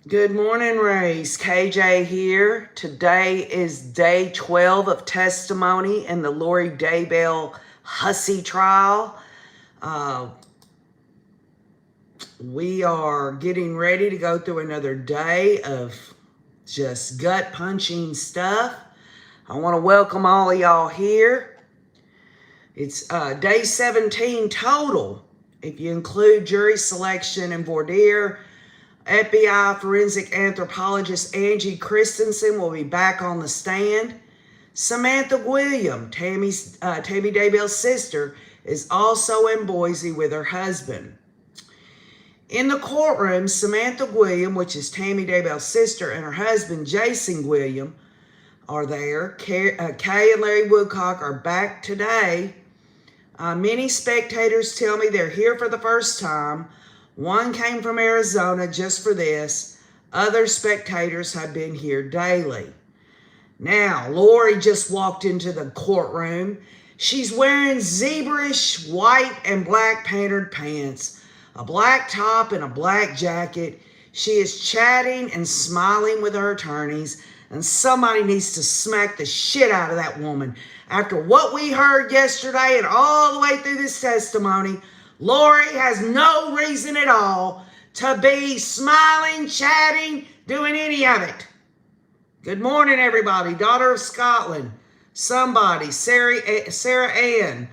Good morning, Race. KJ here. Today is day 12 of testimony in the Lori Daybell Hussey trial. We are getting ready to go through another day of just gut-punching stuff. I want to welcome all of y'all here. It's day 17 total, if you include jury selection and voir dire. FBI forensic anthropologist Angie Christensen will be back on the stand. Samantha Williams, Tammy Daybell's sister, is also in Boise with her husband. In the courtroom, Samantha Williams, which is Tammy Daybell's sister, and her husband, Jason Williams, are there. Kay and Larry Woodcock are back today. Many spectators tell me they're here for the first time. One came from Arizona just for this. Other spectators have been here daily. Now, Lori just walked into the courtroom. She's wearing zebrish white and black painted pants, a black top and a black jacket. She is chatting and smiling with her attorneys, and somebody needs to smack the shit out of that woman. After what we heard yesterday and all the way through this testimony, Lori has no reason at all to be smiling, chatting, doing any of it. Good morning, everybody. Daughter of Scotland. Somebody. Sarah Ann.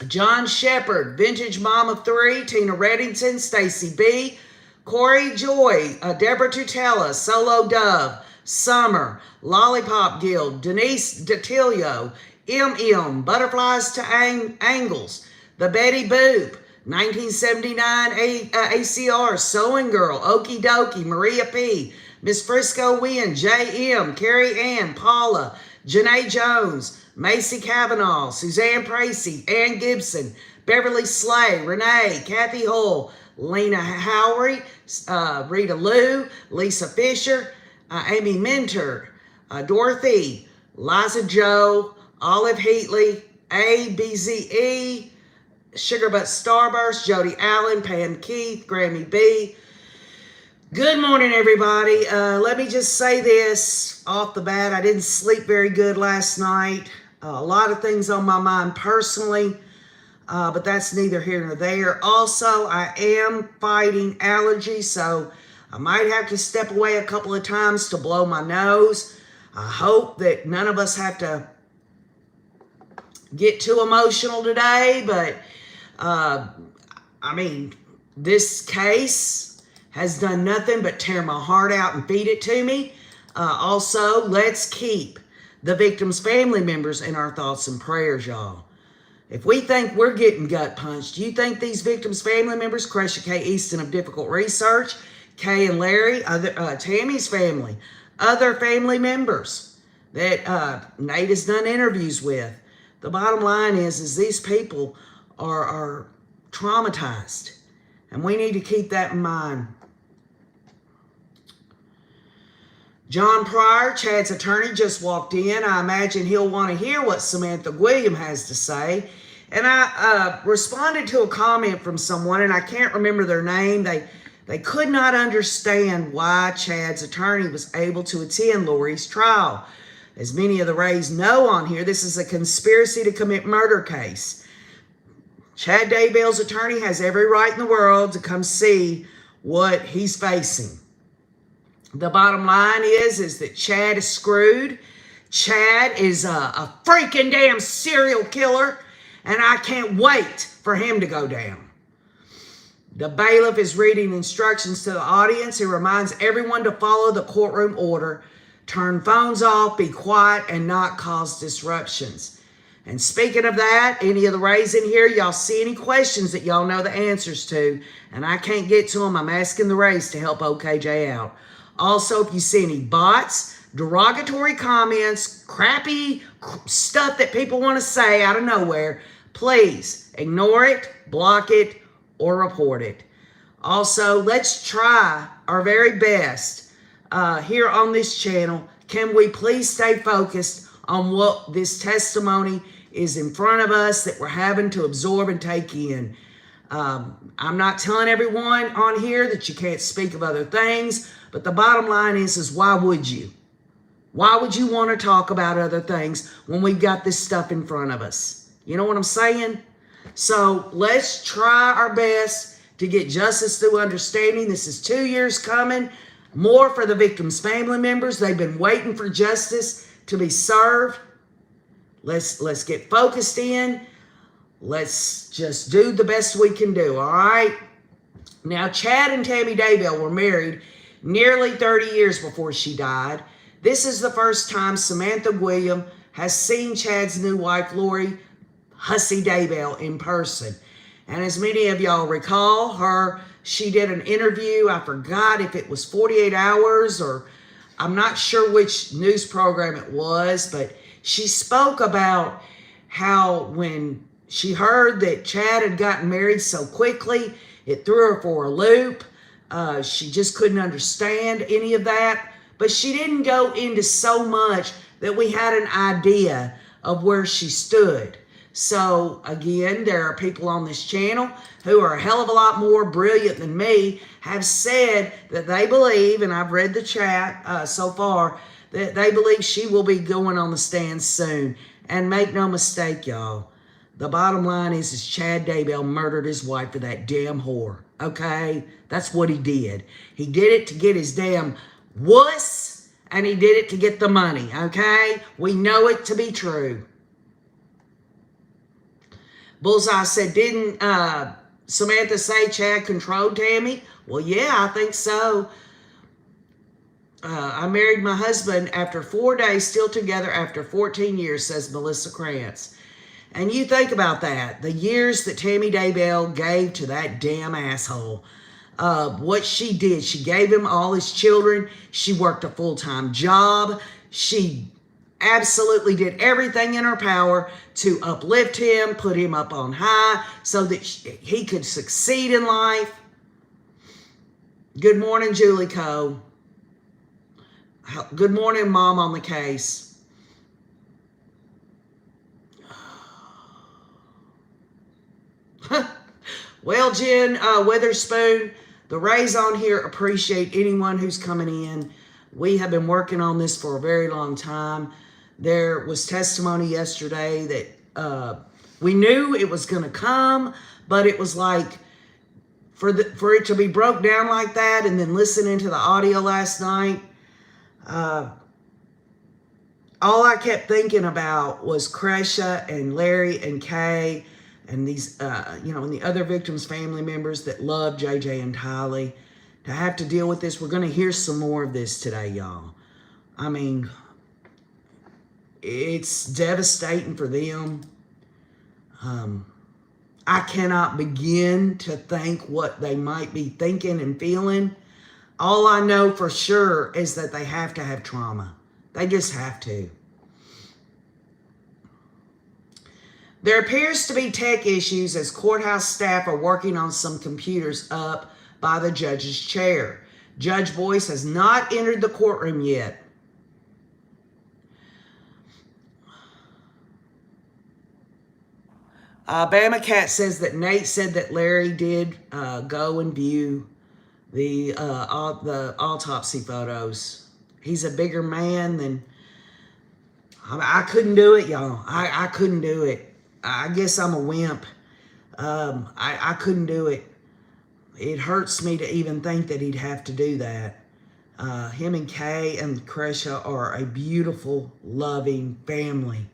John Shepard. Vintage Mom of 3. Tina Reddington. Stacy B. Corey Joy. Deborah Tutela. Solo Dove. Summer. Lollipop Guild. Denise Datilio. M. Butterflies to Angles. The Betty Boop, 1979 ACR, Sewing Girl, Okie Dokie, Maria P, Miss Frisco Wynn, J.M., Carrie Ann, Paula, Janae Jones, Macy Cavanaugh, Suzanne Tracy, Ann Gibson, Beverly Slay, Renee, Kathy Hull, Lena Howery, Rita Lou, Lisa Fisher, Amy Minter, Dorothy, Liza Joe, Olive Heatley, ABZE, Sugar Butt Starburst, Jody Allen, Pam Keith, Grammy B. Good morning, everybody. Let me just say this off the bat. I didn't sleep very good last night. A lot of things on my mind personally, but that's neither here nor there. Also, I am fighting allergies, so I might have to step away a couple of times to blow my nose. I hope that none of us have to get too emotional today, but this case has done nothing but tear my heart out and feed it to me. Also, let's keep the victims' family members in our thoughts and prayers, y'all. If we think we're getting gut punched, do you think these victims' family members, Cresha K. Easton of Difficult Research, Kay and Larry, Tammy's family, other family members that Nate has done interviews with, the bottom line is these people are traumatized, and we need to keep that in mind. John Pryor, Chad's attorney, just walked in. I imagine he'll want to hear what Samantha Williams has to say. And I responded to a comment from someone, and I can't remember their name. They could not understand why Chad's attorney was able to attend Lori's trial. As many of the Rays know on here, this is a conspiracy to commit murder case. Chad Daybell's attorney has every right in the world to come see what he's facing. The bottom line is that Chad is screwed. Chad is a freaking damn serial killer, and I can't wait for him to go down. The bailiff is reading instructions to the audience. He reminds everyone to follow the courtroom order, turn phones off, be quiet, and not cause disruptions. And speaking of that, any of the Rays in here, y'all see any questions that y'all know the answers to, and I can't get to them, I'm asking the Rays to help OKJ out. Also, if you see any bots, derogatory comments, crappy stuff that people want to say out of nowhere, please ignore it, block it, or report it. Also, let's try our very best here on this channel. Can we please stay focused on what this testimony is in front of us that we're having to absorb and take in? I'm not telling everyone on here that you can't speak of other things, but the bottom line is why would you? Why would you want to talk about other things when we've got this stuff in front of us? You know what I'm saying? So let's try our best to get justice through understanding. This is 2 years coming. More for the victims' family members. They've been waiting for justice to be served. Let's get focused in. Let's just do the best we can do, all right? Now, Chad and Tammy Daybell were married nearly 30 years before she died. This is the first time Samantha William has seen Chad's new wife, Lori Hussey Daybell, in person. And as many of y'all recall, she did an interview. I forgot if it was 48 Hours or I'm not sure which news program it was, but she spoke about how when she heard that Chad had gotten married so quickly, it threw her for a loop. She just couldn't understand any of that. But she didn't go into so much that we had an idea of where she stood. So, again, there are people on this channel who are a hell of a lot more brilliant than me, have said that they believe, and I've read the chat so far, that they believe she will be going on the stand soon. And make no mistake, y'all, the bottom line is Chad Daybell murdered his wife for that damn whore, okay? That's what he did. He did it to get his damn wuss, and he did it to get the money, okay? We know it to be true. Bullseye said, didn't Samantha say Chad controlled Tammy? Well, yeah, I think so. I married my husband after 4 days, still together after 14 years, says Melissa Krantz. And you think about that, the years that Tammy Daybell gave to that damn asshole. What she did, she gave him all his children. She worked a full-time job. She absolutely did everything in her power to uplift him, put him up on high so that he could succeed in life. Good morning, Julie Coe. Good morning, Mom on the Case. Well, Jen Witherspoon, the Rays on here appreciate anyone who's coming in. We have been working on this for a very long time. There was testimony yesterday that we knew it was going to come, but it was like for it to be broke down like that, and then listening to the audio last night, all I kept thinking about was Cresha and Larry and Kay and these, and the other victims' family members that love JJ and Tylee. To have to deal with this, we're going to hear some more of this today, y'all. I mean, it's devastating for them. I cannot begin to think what they might be thinking and feeling. All I know for sure is that they have to have trauma. They just have to. There appears to be tech issues as courthouse staff are working on some computers up by the judge's chair. Judge Boyce has not entered the courtroom yet. Bama Cat says that Nate said that Larry did go and view the autopsy photos. He's a bigger man than... I couldn't do it, y'all. I couldn't do it. I guess I'm a wimp. I couldn't do it. It hurts me to even think that he'd have to do that. Him and Kay and Cresha are a beautiful, loving family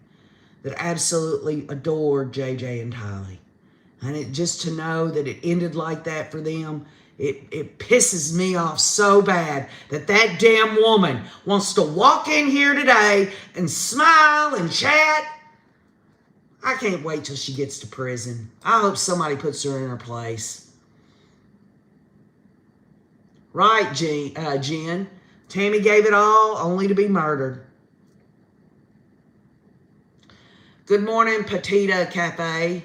that absolutely adored JJ and Tylee. And just to know that it ended like that for them, it pisses me off so bad that that damn woman wants to walk in here today and smile and chat. I can't wait till she gets to prison. I hope somebody puts her in her place. Right, Jen. Tammy gave it all only to be murdered. Good morning, Petita Cafe.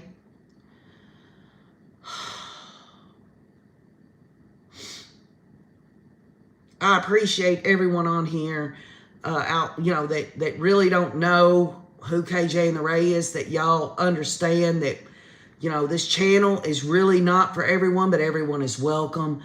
I appreciate everyone on here that really don't know who KJ and the Ray is, that y'all understand that You know, this channel is really not for everyone, but everyone is welcome.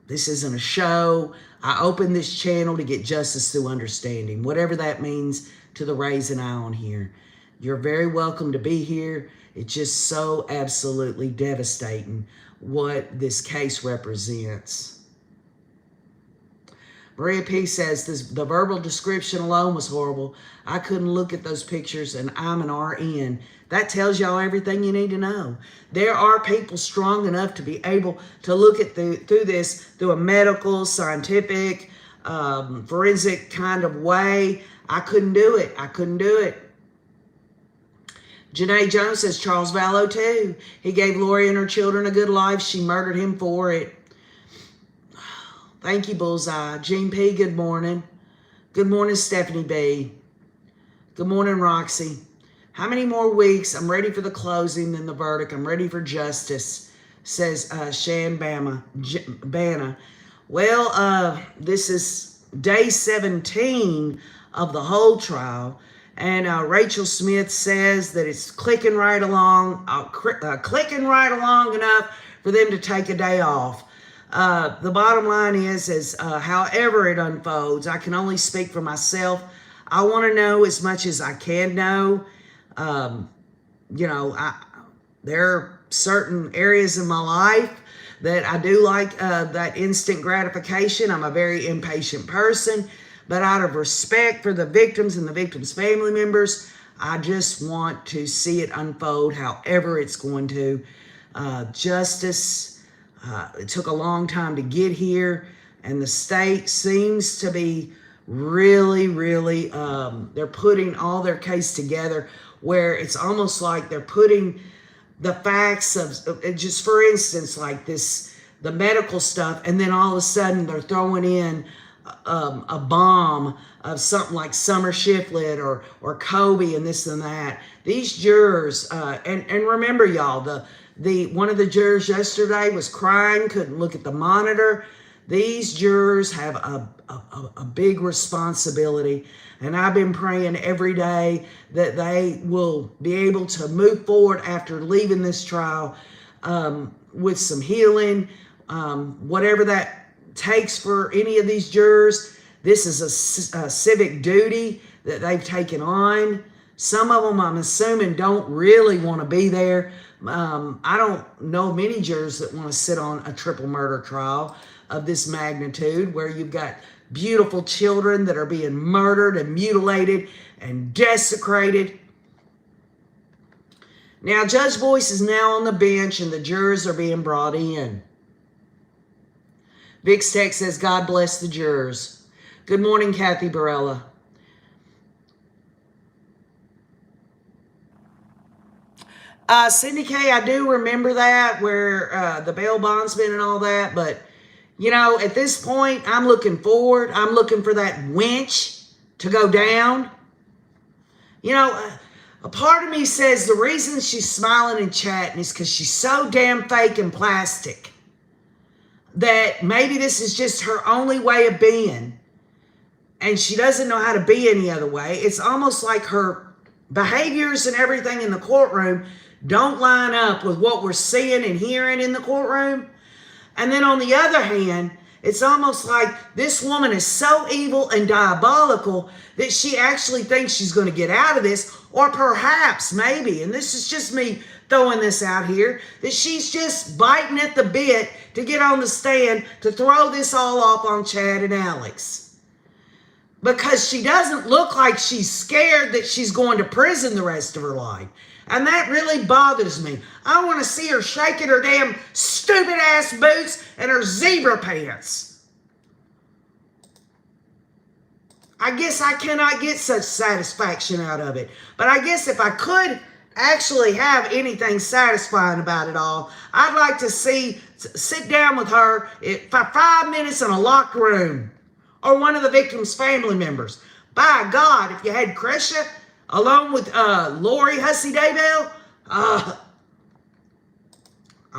This isn't a show. I opened this channel to get justice through understanding, whatever that means to the raising eye on here. You're very welcome to be here. It's just so absolutely devastating what this case represents. Maria P. says, the verbal description alone was horrible. I couldn't look at those pictures, and I'm an RN. That tells y'all everything you need to know. There are people strong enough to be able to look at through this through a medical, scientific, forensic kind of way. I couldn't do it. I couldn't do it. Janae Jones says, Charles Vallow too. He gave Lori and her children a good life. She murdered him for it. Thank you, Bullseye. Jean P., good morning. Good morning, Stephanie B. Good morning, Roxy. How many more weeks? I'm ready for the closing and the verdict. I'm ready for justice, says Shan Banna. Well, this is day 17 of the whole trial. And Rachel Smith says that it's clicking right along enough for them to take a day off. The bottom line is however it unfolds, I can only speak for myself. I want to know as much as I can know. You know, there are certain areas in my life that I do like that instant gratification. I'm a very impatient person, but out of respect for the victims and the victims' family members, I just want to see it unfold however it's going to. Justice, it took a long time to get here, and the state seems to be really, they're putting all their case together where it's almost like they're putting the facts of, just for instance, like this, the medical stuff, and then all of a sudden they're throwing in a bomb of something like Summer Shiflett or Kobe and this and that. These jurors, and remember y'all, one of the jurors yesterday was crying, couldn't look at the monitor. These jurors have a big responsibility, and I've been praying every day that they will be able to move forward after leaving this trial with some healing, whatever that takes for any of these jurors. This is a civic duty that they've taken on. Some of them, I'm assuming, don't really want to be there. I don't know many jurors that want to sit on a triple murder trial of this magnitude, where you've got beautiful children that are being murdered and mutilated and desecrated. Now, Judge Boyce is now on the bench, and the jurors are being brought in. Vix Tech says, God bless the jurors. Good morning, Kathy Barella. Cindy K, I do remember that, where the bail bondsman and all that, but you know, at this point, I'm looking forward. I'm looking for that winch to go down. You know, a part of me says the reason she's smiling and chatting is because she's so damn fake and plastic that maybe this is just her only way of being, and she doesn't know how to be any other way. It's almost like her behaviors and everything in the courtroom don't line up with what we're seeing and hearing in the courtroom. And then on the other hand, it's almost like this woman is so evil and diabolical that she actually thinks she's going to get out of this, or perhaps, maybe, and this is just me throwing this out here, that she's just biting at the bit to get on the stand to throw this all off on Chad and Alex. Because she doesn't look like she's scared that she's going to prison the rest of her life. And that really bothers me. I want to see her shaking her damn stupid ass boots and her zebra pants. I guess I cannot get such satisfaction out of it. But I guess if I could actually have anything satisfying about it all, I'd like to sit down with her for 5 minutes in a locked room, or one of the victim's family members. By God, if you had Krisha along with Lori Hussey Daybell, I'm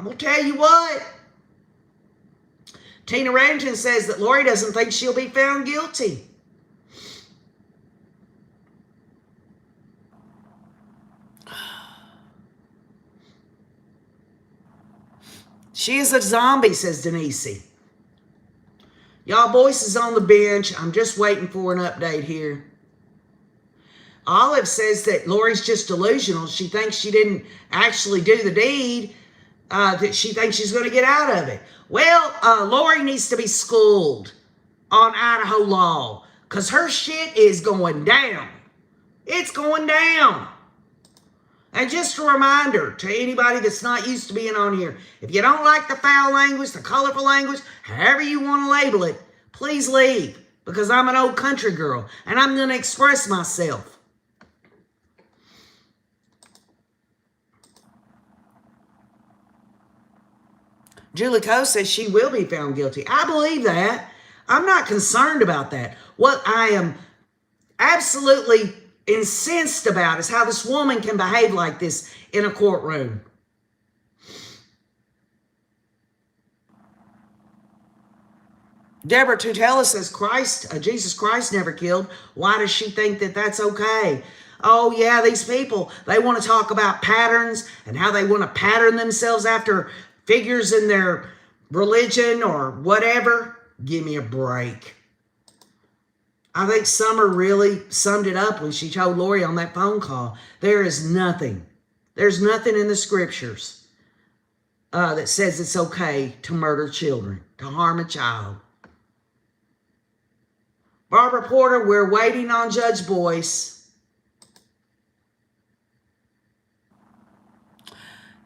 going to tell you what. Tina Remington says that Lori doesn't think she'll be found guilty. She is a zombie, says Denise. Y'all, Boyce is on the bench. I'm just waiting for an update here. Olive says that Lori's just delusional. She thinks she didn't actually do the deed, that she thinks she's going to get out of it. Well, Lori needs to be schooled on Idaho law because her shit is going down. It's going down. And just a reminder to anybody that's not used to being on here, if you don't like the foul language, the colorful language, however you want to label it, please leave, because I'm an old country girl and I'm going to express myself. Julie Coe says she will be found guilty. I believe that. I'm not concerned about that. What I am absolutely incensed about is how this woman can behave like this in a courtroom. Deborah Tutela says Jesus Christ never killed. Why does she think that that's okay? Oh yeah, these people, they want to talk about patterns and how they want to pattern themselves after figures in their religion or whatever. Give me a break. I think Summer really summed it up when she told Lori on that phone call. There is nothing. There's nothing in the scriptures that says it's okay to murder children, to harm a child. Barbara Porter, we're waiting on Judge Boyce.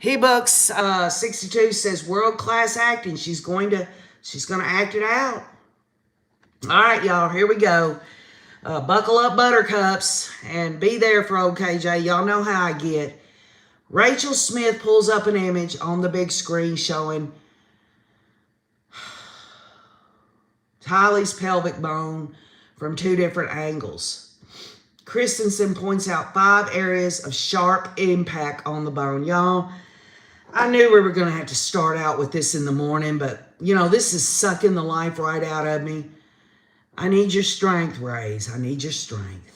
Hebooks 62 says world-class acting. She's gonna act it out. All right, y'all, here we go. Buckle up, buttercups, and be there for old KJ. Y'all know how I get. Rachel Smith pulls up an image on the big screen showing Tylee's pelvic bone from 2 different angles. Christensen points out 5 areas of sharp impact on the bone. Y'all, I knew we were going to have to start out with this in the morning, but, you know, this is sucking the life right out of me. I need your strength, Rays. I need your strength.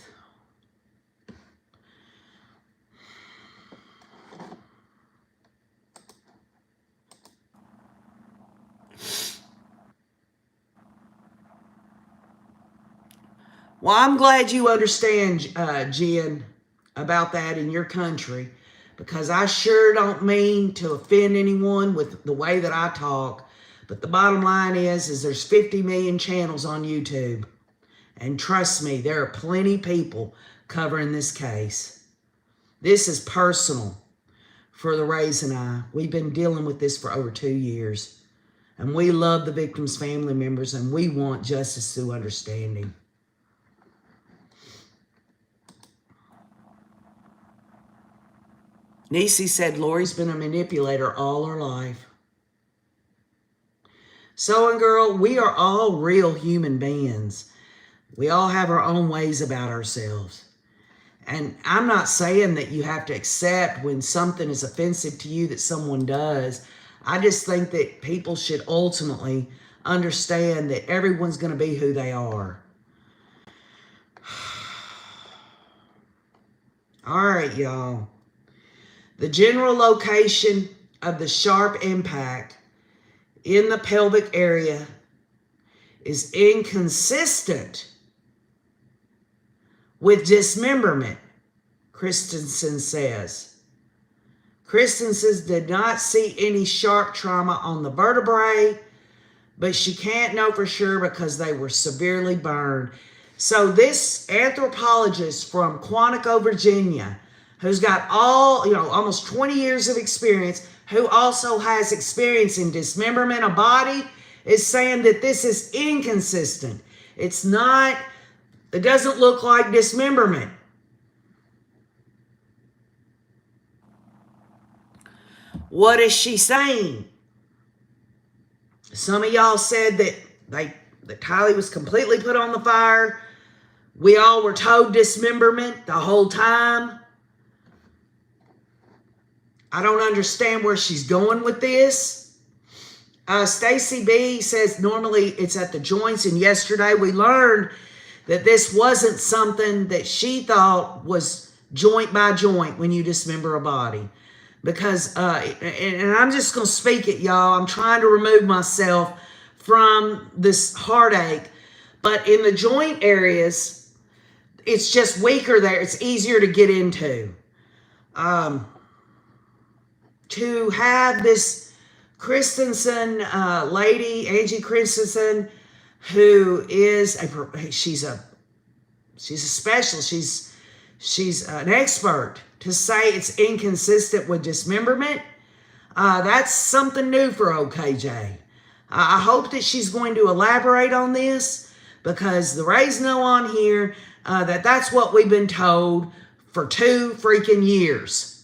Well, I'm glad you understand, Jen, about that in your country, because I sure don't mean to offend anyone with the way that I talk. But the bottom line is there's 50 million channels on YouTube. And trust me, there are plenty of people covering this case. This is personal for the Rays and I. We've been dealing with this for over 2 years. And we love the victims' family members, and we want justice through understanding. Niecy said Lori's been a manipulator all her life. So, and girl, we are all real human beings. We all have our own ways about ourselves. And I'm not saying that you have to accept when something is offensive to you that someone does. I just think that people should ultimately understand that everyone's going to be who they are. All right, y'all. The general location of the sharp impact in the pelvic area is inconsistent with dismemberment, Christensen says. Christensen did not see any sharp trauma on the vertebrae, but she can't know for sure because they were severely burned. So this anthropologist from Quantico, Virginia, who's got almost 20 years of experience, who also has experience in dismemberment of body, is saying that this is inconsistent. It doesn't look like dismemberment. What is she saying? Some of y'all said that Tylee was completely put on the fire. We all were told dismemberment the whole time. I don't understand where she's going with this. Stacy B says normally it's at the joints, and yesterday we learned that this wasn't something that she thought was joint by joint when you dismember a body. because, and I'm just going to speak it, y'all. I'm trying to remove myself from this heartache. But in the joint areas, it's just weaker there. It's easier to get into. To have this Christensen lady, Angie Christensen, who is she's a specialist. She's an expert. To say it's inconsistent with dismemberment, that's something new for OKJ. I hope that she's going to elaborate on this, because the Rays know on here that that's what we've been told for 2 freaking years.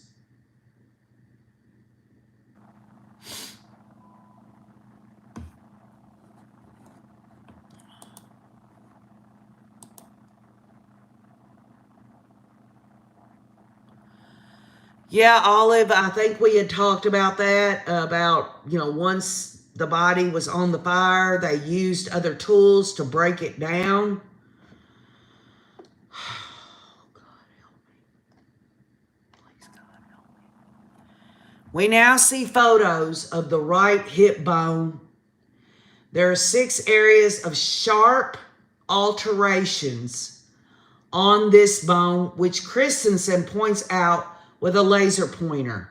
Yeah, Olive, I think we had talked about that, about, once the body was on the fire, they used other tools to break it down. We now see photos of the right hip bone. There are 6 areas of sharp alterations on this bone, which Christensen points out with a laser pointer.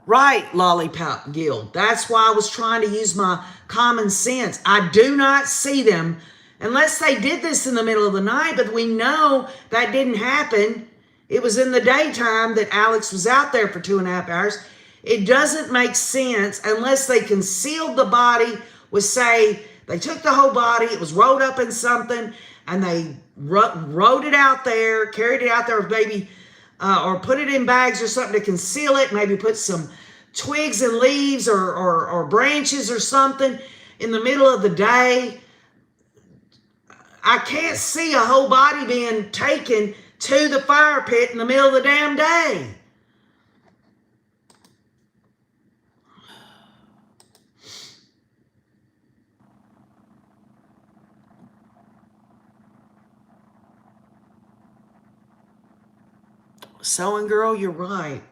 Right, Lollipop Guild. That's why I was trying to use my common sense. I do not see them unless they did this in the middle of the night, but we know that didn't happen. It was in the daytime that Alex was out there for 2.5 hours. It doesn't make sense unless they concealed the body with, say, they took the whole body, it was rolled up in something, and they rode it out there, carried it out there with maybe, or put it in bags or something to conceal it, maybe put some twigs and leaves or branches or something in the middle of the day. I can't see a whole body being taken to the fire pit in the middle of the damn day. Sewing girl, you're right.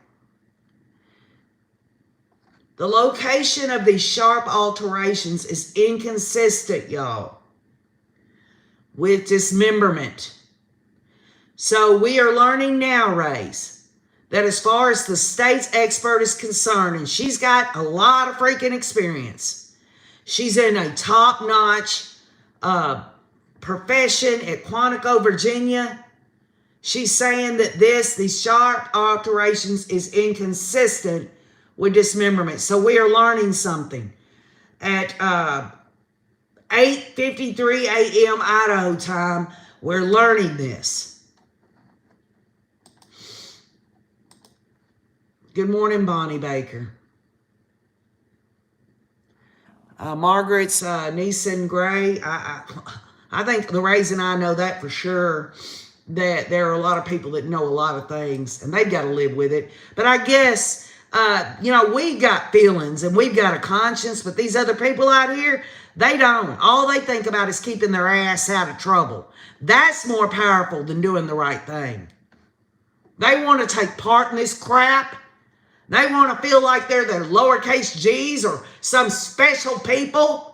The location of these sharp alterations is inconsistent, y'all, with dismemberment. So we are learning now, Rays, that as far as the state's expert is concerned, and she's got a lot of freaking experience. She's in a top-notch profession at Quantico, Virginia. She's saying that these sharp alterations is inconsistent with dismemberment. So we are learning something. At 8:53 a.m. Idaho time, we're learning this. Good morning, Bonnie Baker. Margaret's Neeson Gray. I think the Rays and I know that for sure, that there are a lot of people that know a lot of things, and they've got to live with it. But I guess, we've got feelings and we've got a conscience, but these other people out here, they don't. All they think about is keeping their ass out of trouble. That's more powerful than doing the right thing. They want to take part in this crap. They want to feel like they're the lowercase g's or some special people,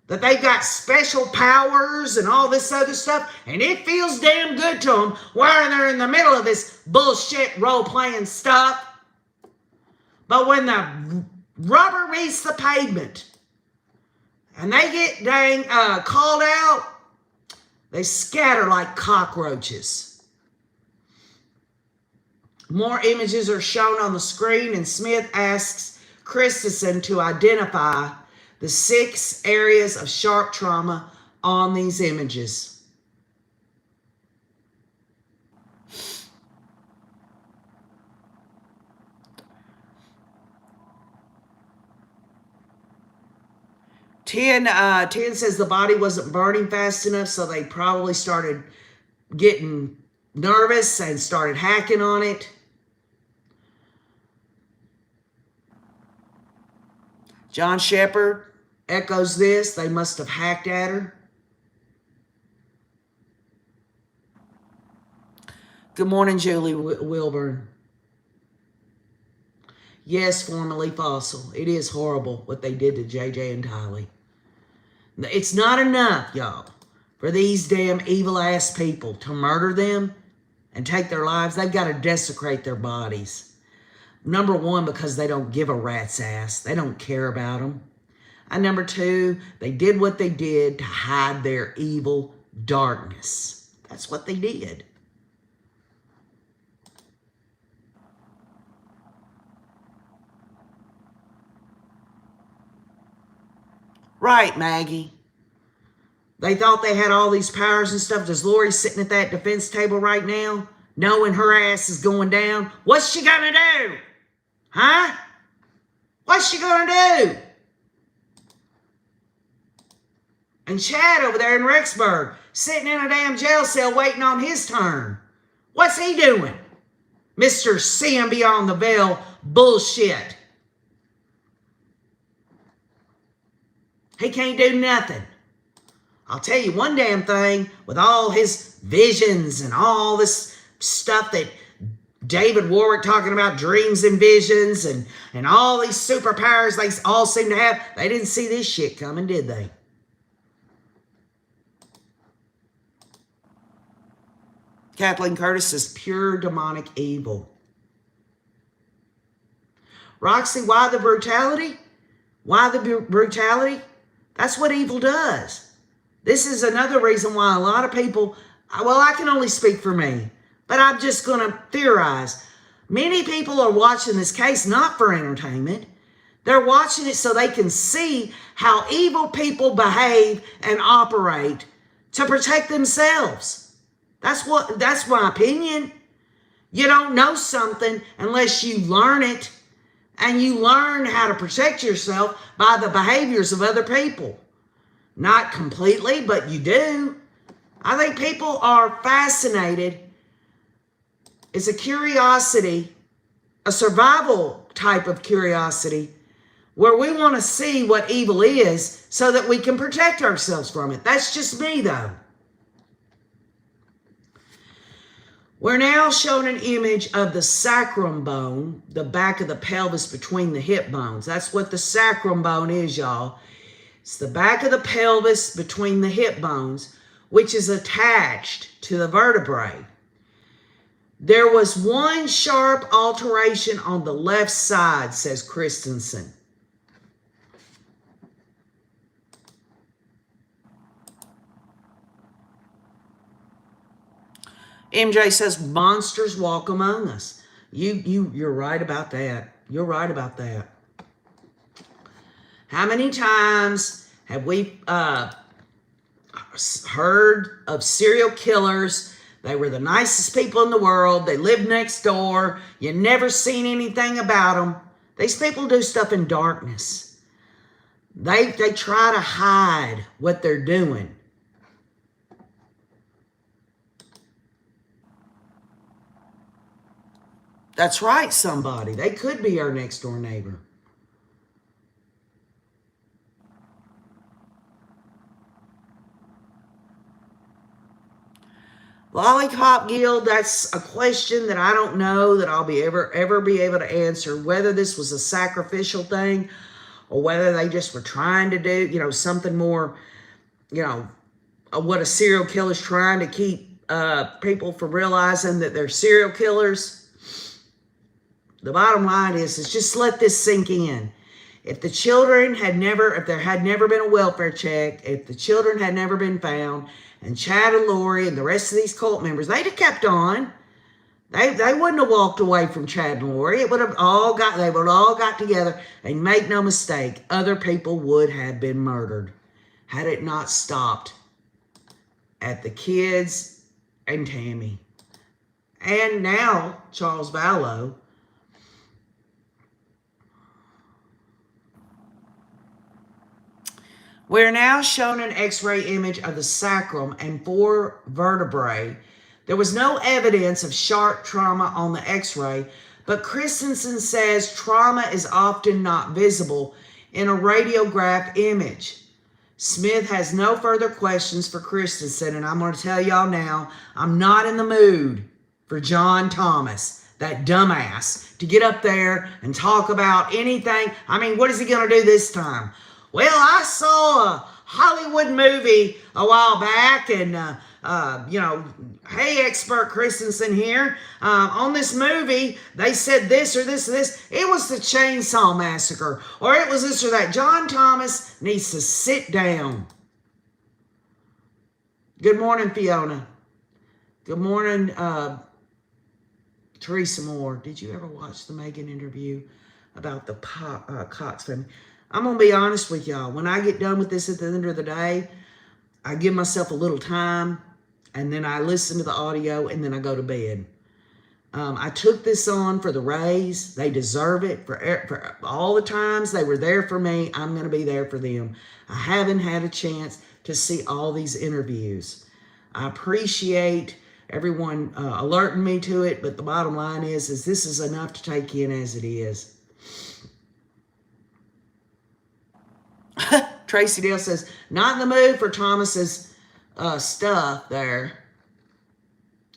that they've got special powers and all this other stuff, and it feels damn good to them while they're in the middle of this bullshit role-playing stuff. But when the rubber meets the pavement and they get dang called out, they scatter like cockroaches. More images are shown on the screen, and Smith asks Christensen to identify the 6 areas of sharp trauma on these images. Ten says the body wasn't burning fast enough, so they probably started getting nervous and started hacking on it. John Shepard echoes this. They must have hacked at her. Good morning, Julie Wilburn. Yes, formerly Fossil. It is horrible what they did to JJ and Tylee. It's not enough, y'all, for these damn evil-ass people to murder them and take their lives. They've got to desecrate their bodies. Number one, because they don't give a rat's ass. They don't care about them. And number two, they did what they did to hide their evil darkness. That's what they did. Right, Maggie. They thought they had all these powers and stuff. Does Lori sitting at that defense table right now, knowing her ass is going down? What's she gonna do? Huh? What's she gonna do? And Chad over there in Rexburg, sitting in a damn jail cell waiting on his turn. What's he doing? Mr. Seeing Beyond the Veil bullshit. He can't do nothing. I'll tell you one damn thing, with all his visions and all this stuff that David Warwick talking about, dreams and visions and all these superpowers they all seem to have, they didn't see this shit coming, did they? Kathleen Curtis says pure demonic evil. Roxy, why the brutality? Why the brutality? That's what evil does. This is another reason why a lot of people, well, I can only speak for me, but I'm just going to theorize. Many people are watching this case not for entertainment. They're watching it so they can see how evil people behave and operate to protect themselves. That's my opinion. You don't know something unless you learn it, and you learn how to protect yourself by the behaviors of other people. Not completely, but you do. I think people are fascinated. It's a curiosity, a survival type of curiosity, where we want to see what evil is so that we can protect ourselves from it. That's just me, though. We're now shown an image of the sacrum bone, the back of the pelvis between the hip bones. That's what the sacrum bone is, y'all. It's the back of the pelvis between the hip bones, which is attached to the vertebrae. There was one sharp alteration on the left side, says Christensen. MJ says, monsters walk among us. You're right about that. You're right about that. How many times have we heard of serial killers? They were the nicest people in the world. They lived next door. You never seen anything about them. These people do stuff in darkness. They try to hide what they're doing. That's right, somebody. They could be our next door neighbor. Lollipop Guild, that's a question that I don't know that I'll be ever be able to answer, whether this was a sacrificial thing or whether they just were trying to do, something more, what a serial killer's trying to keep people from realizing that they're serial killers. The bottom line is just let this sink in. If the children if there had never been a welfare check, if the children had never been found, and Chad and Lori and the rest of these cult members, they'd have kept on. They wouldn't have walked away from Chad and Lori. They would have all got together, and make no mistake, other people would have been murdered had it not stopped at the kids and Tammy. And now Charles Vallow. We're now shown an x-ray image of the sacrum and 4 vertebrae. There was no evidence of sharp trauma on the x-ray, but Christensen says trauma is often not visible in a radiograph image. Smith has no further questions for Christensen, and I'm going to tell y'all now, I'm not in the mood for John Thomas, that dumbass, to get up there and talk about anything. I mean, what is he going to do this time? Well, I saw a Hollywood movie a while back, and hey, expert Christensen here. On this movie, they said this or this or this. It was the Chainsaw Massacre, or it was this or that. John Thomas needs to sit down. Good morning, Fiona. Good morning, Teresa Moore. Did you ever watch the Megan interview about the Cox family? I'm going to be honest with y'all. When I get done with this at the end of the day, I give myself a little time, and then I listen to the audio, and then I go to bed. I took this on for the Rays. They deserve it for all the times they were there for me. I'm going to be there for them. I haven't had a chance to see all these interviews. I appreciate everyone alerting me to it, but the bottom line is this is enough to take in as it is. Tracy Dale says, not in the mood for Thomas's stuff there.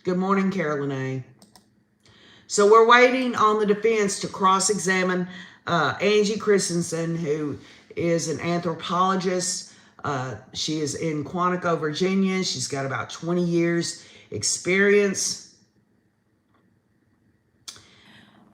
Good morning, Carolyn A. So we're waiting on the defense to cross-examine Angie Christensen, who is an anthropologist. She is in Quantico, Virginia. She's got about 20 years experience.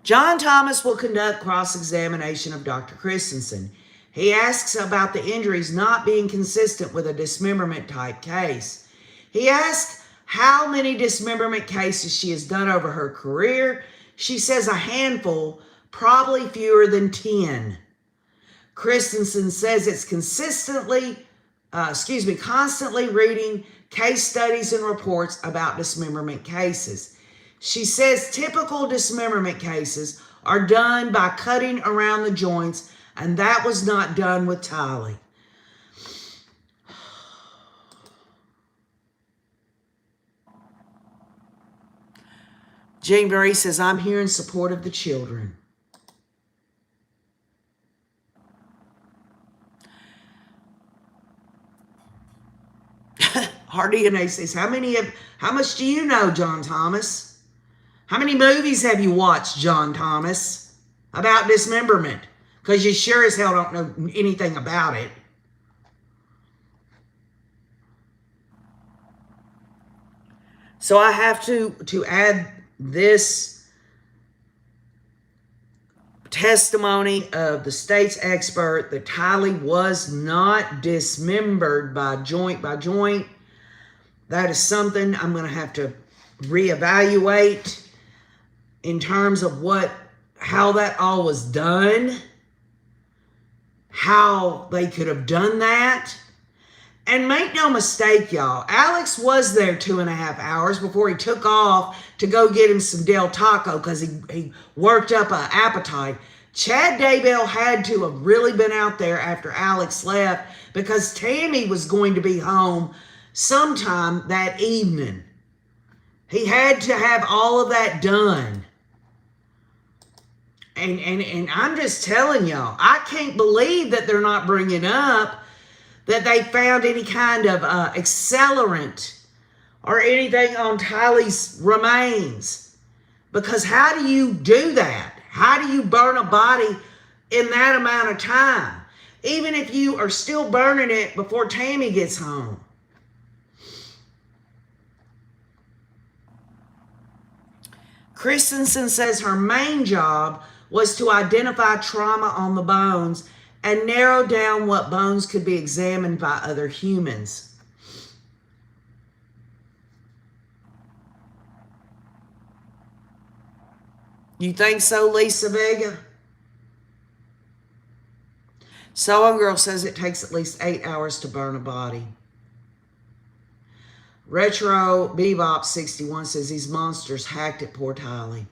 John Thomas will conduct cross-examination of Dr. Christensen. He asks about the injuries not being consistent with a dismemberment type case. He asks how many dismemberment cases she has done over her career. She says a handful, probably fewer than 10. Christensen says it's constantly reading case studies and reports about dismemberment cases. She says typical dismemberment cases are done by cutting around the joints, and that was not done with Tylee. Jane Marie says, I'm here in support of the children. RDNA says, how much do you know, John Thomas? How many movies have you watched, John Thomas, about dismemberment? Because you sure as hell don't know anything about it. So I have to add this testimony of the state's expert that Tylee was not dismembered by joint. That is something I'm going to have to reevaluate in terms of how that all was done, how they could have done that. And make no mistake, y'all, Alex was there 2.5 hours before he took off to go get him some Del Taco because he worked up an appetite. Chad Daybell had to have really been out there after Alex left because Tammy was going to be home sometime that evening. He had to have all of that done. And I'm just telling y'all, I can't believe that they're not bringing up that they found any kind of accelerant or anything on Tylee's remains. Because how do you do that? How do you burn a body in that amount of time? Even if you are still burning it before Tammy gets home. Christensen says her main job was to identify trauma on the bones and narrow down what bones could be examined by other humans. You think so, Lisa Vega? Sewing Girl says it takes at least 8 hours to burn a body. Retro Bebop 61 says these monsters hacked at poor Tylee.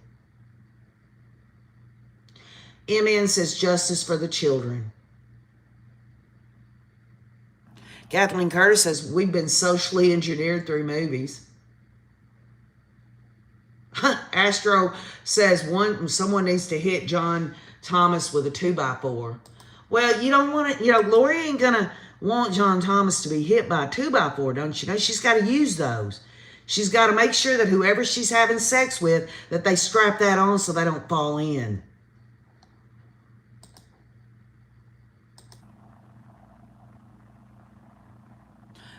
MN says justice for the children. Kathleen Curtis says we've been socially engineered through movies. Astro says someone needs to hit John Thomas with a 2x4. Well, you don't want to, Lori ain't going to want John Thomas to be hit by a 2x4, don't you know? She's got to use those. She's got to make sure that whoever she's having sex with, that they strap that on so they don't fall in.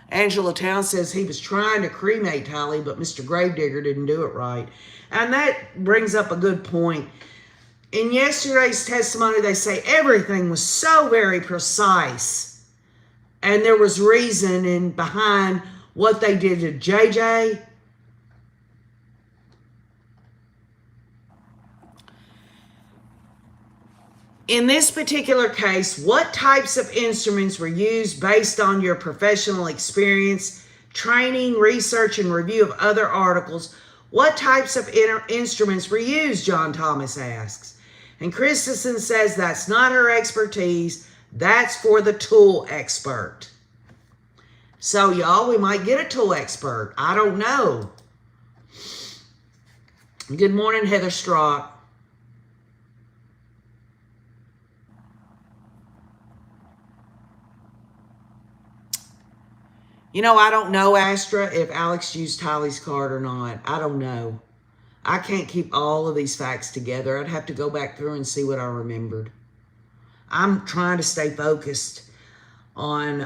Angela Town says he was trying to cremate Tally, but Mr. Gravedigger didn't do it right. And that brings up a good point. In yesterday's testimony, they say everything was so very precise. And there was reason behind what they did to JJ. In this particular case, what types of instruments were used based on your professional experience, training, research, and review of other articles? What types of instruments were used, John Thomas asks. And Christensen says that's not her expertise. That's for the tool expert. So, y'all, we might get a tool expert. I don't know. Good morning, Heather Strock. You know, I don't know, Astra, if Alex used Tylee's card or not. I don't know. I can't keep all of these facts together. I'd have to go back through and see what I remembered. I'm trying to stay focused on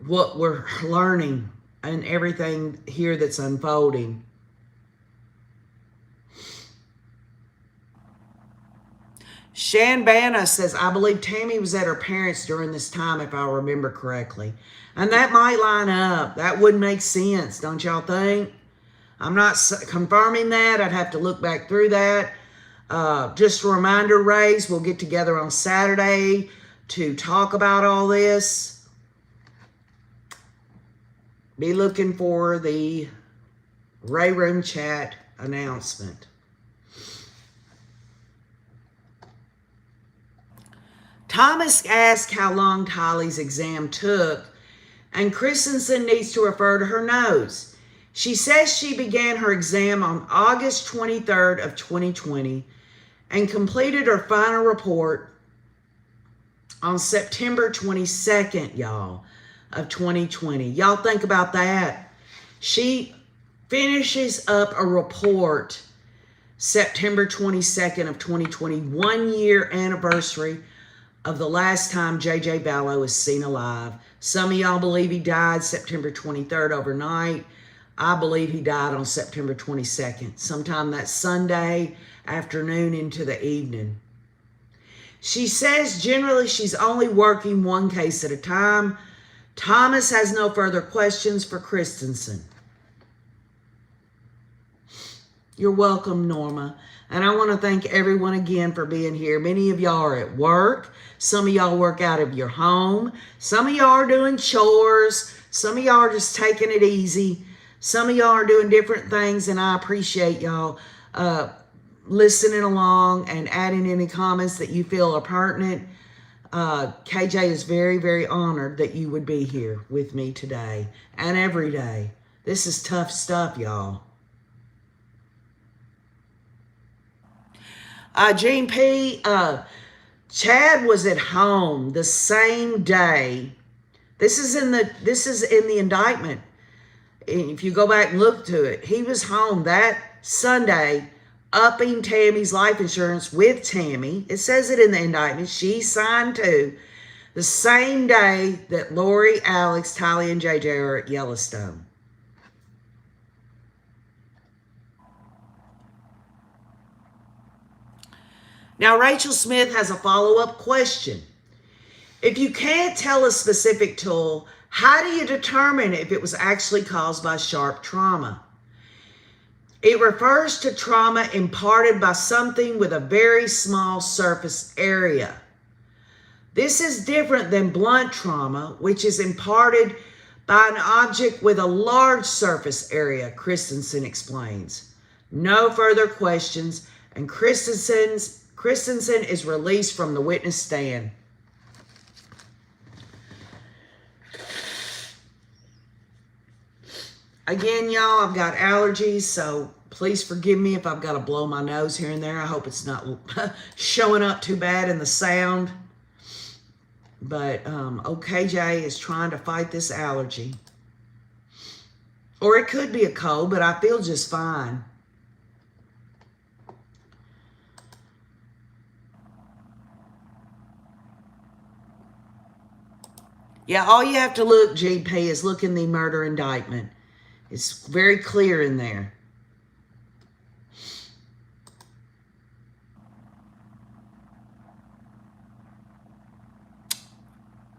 what we're learning and everything here that's unfolding. Shanbana says, I believe Tammy was at her parents' during this time, if I remember correctly. And that might line up. That would make sense, don't y'all think? I'm not confirming that. I'd have to look back through that. Just a reminder, Rays, we'll get together on Saturday to talk about all this. Be looking for the Ray Room Chat announcement. Thomas asked how long Tylee's exam took, and Christensen needs to refer to her notes. She says she began her exam on August 23rd of 2020 and completed her final report on September 22nd, y'all, of 2020. Y'all think about that. She finishes up a report September 22nd of 2020, 1 year anniversary of the last time J.J. Vallow was seen alive. Some of y'all believe he died September 23rd overnight. I believe he died on September 22nd, sometime that Sunday afternoon into the evening. She says generally she's only working one case at a time. Thomas has no further questions for Christensen. You're welcome, Norma. And I want to thank everyone again for being here. Many of y'all are at work. Some of y'all work out of your home. Some of y'all are doing chores. Some of y'all are just taking it easy. Some of y'all are doing different things, and I appreciate y'all listening along and adding any comments that you feel are pertinent. KJ is very, very honored that you would be here with me today and every day. This is tough stuff, y'all. Gene P., Chad was at home the same day. This is in the indictment. If you go back and look to it, he was home that Sunday upping Tammy's life insurance with Tammy. It says it in the indictment. She signed too. The same day that Lori, Alex, Tylee, and JJ are at Yellowstone. Now, Rachel Smith has a follow-up question. If you can't tell a specific tool, how do you determine if it was actually caused by sharp trauma? It refers to trauma imparted by something with a very small surface area. This is different than blunt trauma, which is imparted by an object with a large surface area, Christensen explains. No further questions, and Christensen is released from the witness stand. Again, y'all, I've got allergies, so please forgive me if I've got to blow my nose here and there. I hope it's not showing up too bad in the sound. But OKJ is trying to fight this allergy. Or it could be a cold, but I feel just fine. Yeah, all you have to look, GP, is look in the murder indictment. It's very clear in there.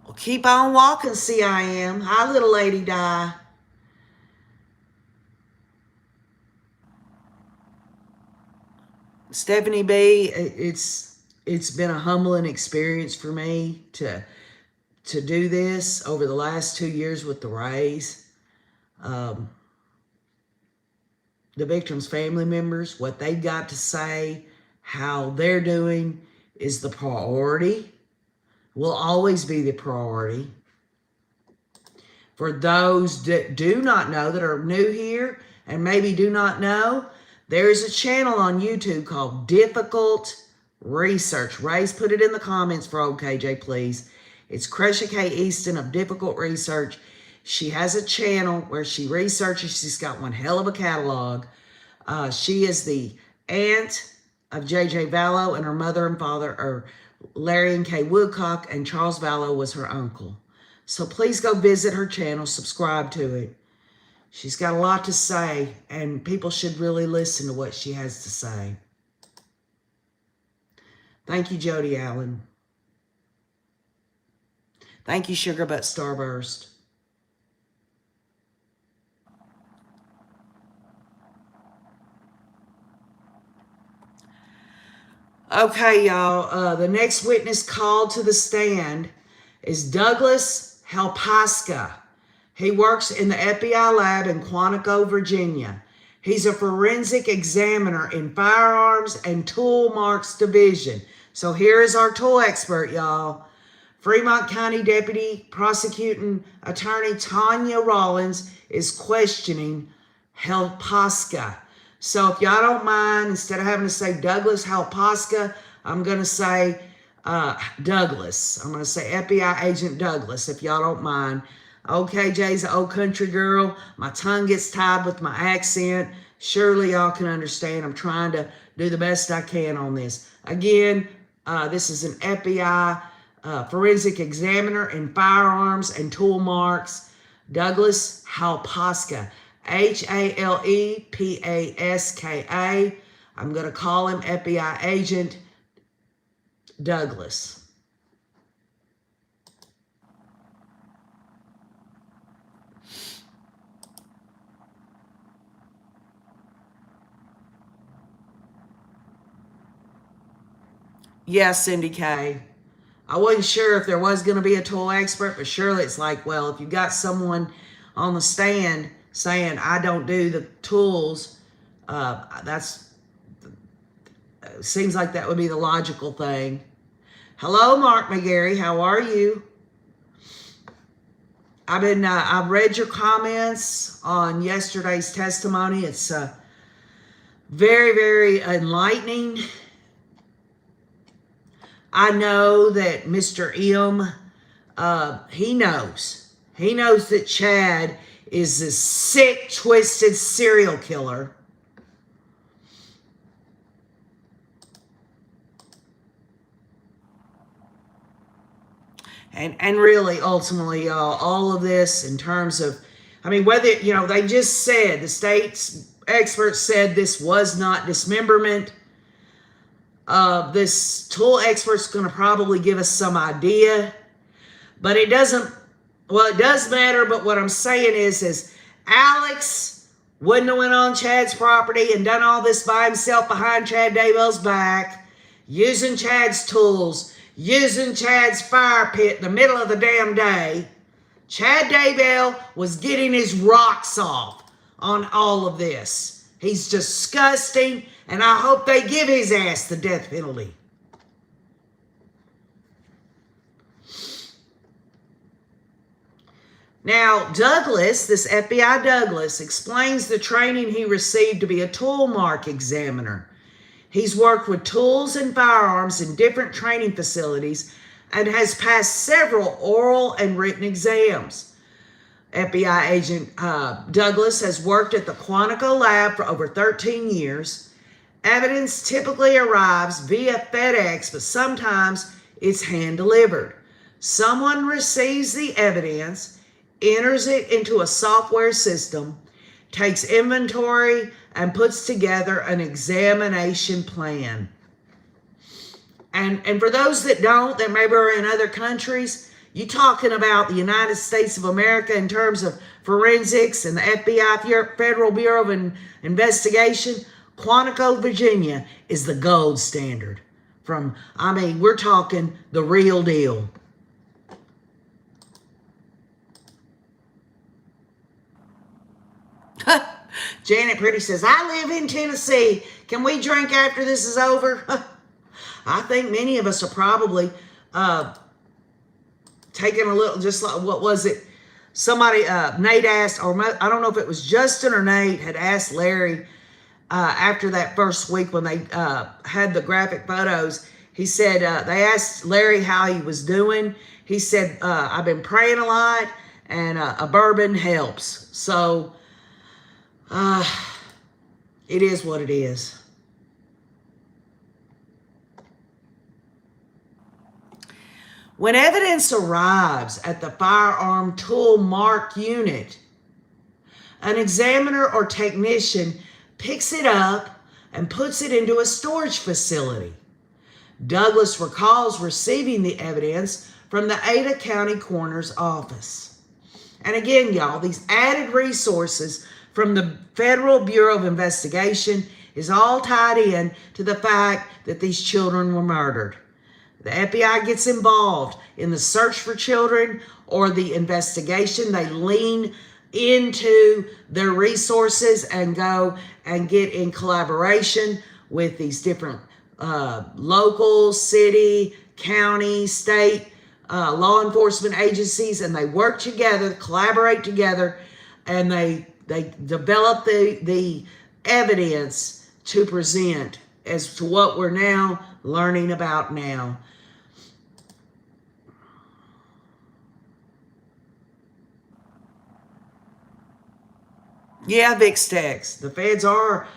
Well, keep on walking, CIM. Hi, little lady Di. Stephanie B, it's been a humbling experience for me to do this over the last 2 years with the Rays. The victims' family members, what they've got to say, how they're doing is the priority, will always be the priority. For those that do not know, that are new here and maybe do not know, there is a channel on YouTube called Difficult Research. Ray's put it in the comments for old KJ, please. It's Cresha K. Easton of Difficult Research. She has a channel where she researches. She's got one hell of a catalog. She is the aunt of J.J. Vallow, and her mother and father are Larry and Kay Woodcock, and Charles Vallow was her uncle. So please go visit her channel, subscribe to it. She's got a lot to say, and people should really listen to what she has to say. Thank you, Jody Allen. Thank you, Sugar Butt Starburst. Okay, y'all. The next witness called to the stand is Douglas Halpaska. He works in the FBI lab in Quantico, Virginia. He's a forensic examiner in Firearms and Tool Marks Division. So here is our tool expert, y'all. Fremont County Deputy Prosecuting Attorney Tanya Rollins is questioning Halpaska. So if y'all don't mind, instead of having to say Douglas Halpaska, I'm going to say Douglas. I'm going to say FBI Agent Douglas, if y'all don't mind. Okay, Jay's an old country girl. My tongue gets tied with my accent. Surely y'all can understand. I'm trying to do the best I can on this. Again, this is an FBI forensic examiner in Firearms and Tool Marks, Douglas Halpaska. H-A-L-E-P-A-S-K-A. I'm going to call him FBI Agent Douglas. Yes, Cindy K. I wasn't sure if there was going to be a tool expert, but surely it's like, well, if you've got someone on the stand saying, I don't do the tools, seems like that would be the logical thing. Hello, Mark McGarry. How are you? I've read your comments on yesterday's testimony. It's very, very enlightening. I know that Mr. M, he knows that Chad is a sick, twisted serial killer. And really, ultimately, y'all, all of this in terms of, I mean, whether, they just said, the state's experts said this was not dismemberment. This tool expert's going to probably give us some idea, but it doesn't, well, it does matter, but what I'm saying is Alex wouldn't have went on Chad's property and done all this by himself behind Chad Daybell's back, using Chad's tools, using Chad's fire pit in the middle of the damn day. Chad Daybell was getting his rocks off on all of this. He's disgusting, and I hope they give his ass the death penalty. Now, Douglas, this FBI Douglas, explains the training he received to be a tool mark examiner. He's worked with tools and firearms in different training facilities and has passed several oral and written exams. FBI agent Douglas has worked at the Quantico lab for over 13 years. Evidence typically arrives via FedEx, but sometimes it's hand delivered. Someone receives the evidence, enters it into a software system, takes inventory, and puts together an examination plan. And for those that don't, that maybe are in other countries, you talking about the United States of America in terms of forensics and the FBI, Federal Bureau of Investigation, Quantico, Virginia is the gold standard. We're talking the real deal. Janet Pretty says, I live in Tennessee. Can we drink after this is over? I think many of us are probably taking a little, just like, what was it? Somebody, Nate asked, or I don't know if it was Justin or Nate, had asked Larry after that first week when they had the graphic photos. He said, they asked Larry how he was doing. He said, I've been praying a lot, and a bourbon helps. So, it is what it is. When evidence arrives at the firearm tool mark unit, an examiner or technician picks it up and puts it into a storage facility. Douglas recalls receiving the evidence from the Ada County Coroner's Office. And again, y'all, these added resources from the Federal Bureau of Investigation is all tied in to the fact that these children were murdered. The FBI gets involved in the search for children or the investigation. They lean into their resources and go and get in collaboration with these different local, city, county, state law enforcement agencies, and they work together, collaborate together, and they develop the evidence to present as to what we're now learning about now. Yeah, VixTex. The feds are,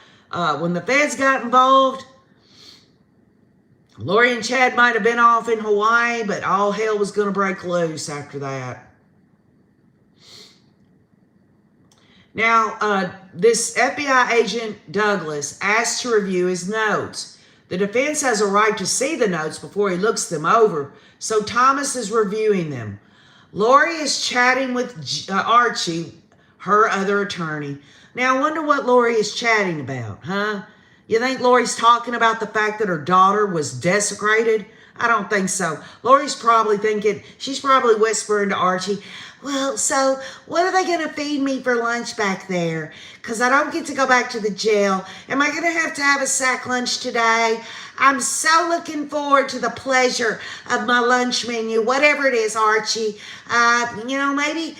when the feds got involved, Lori and Chad might have been off in Hawaii, but all hell was going to break loose after that. Now, this FBI agent Douglas asked to review his notes. The defense has a right to see the notes before he looks them over, so Thomas is reviewing them. Lori is chatting with Archie, her other attorney. Now, I wonder what Lori is chatting about, huh? You think Lori's talking about the fact that her daughter was desecrated? I don't think so. Lori's probably thinking, she's probably whispering to Archie, well, so what are they going to feed me for lunch back there? Because I don't get to go back to the jail. Am I going to have a sack lunch today? I'm so looking forward to the pleasure of my lunch menu, whatever it is, Archie. Maybe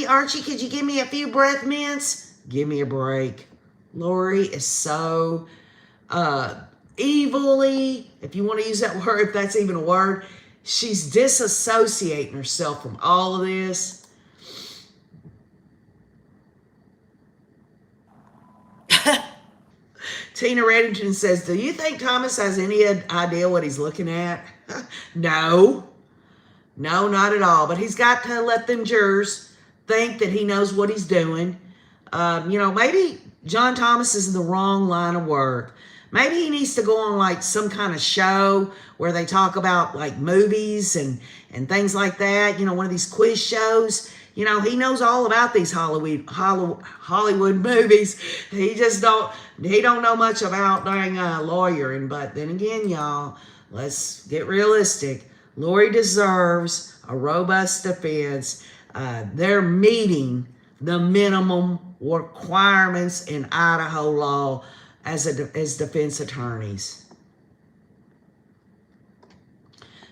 Archie, could you give me a few breath mints? Give me a break. Lori is so evilly, if you want to use that word, if that's even a word, she's disassociating herself from all of this. Tina Reddington says, do you think Thomas has any idea what he's looking at? No, not at all. But he's got to let them jurors think that he knows what he's doing. Maybe John Thomas is in the wrong line of work. Maybe he needs to go on like some kind of show where they talk about like movies and things like that. One of these quiz shows. He knows all about these Hollywood movies. He don't know much about doing lawyering. But then again, y'all, let's get realistic. Lori deserves a robust defense. They're meeting the minimum requirements in Idaho law as defense attorneys.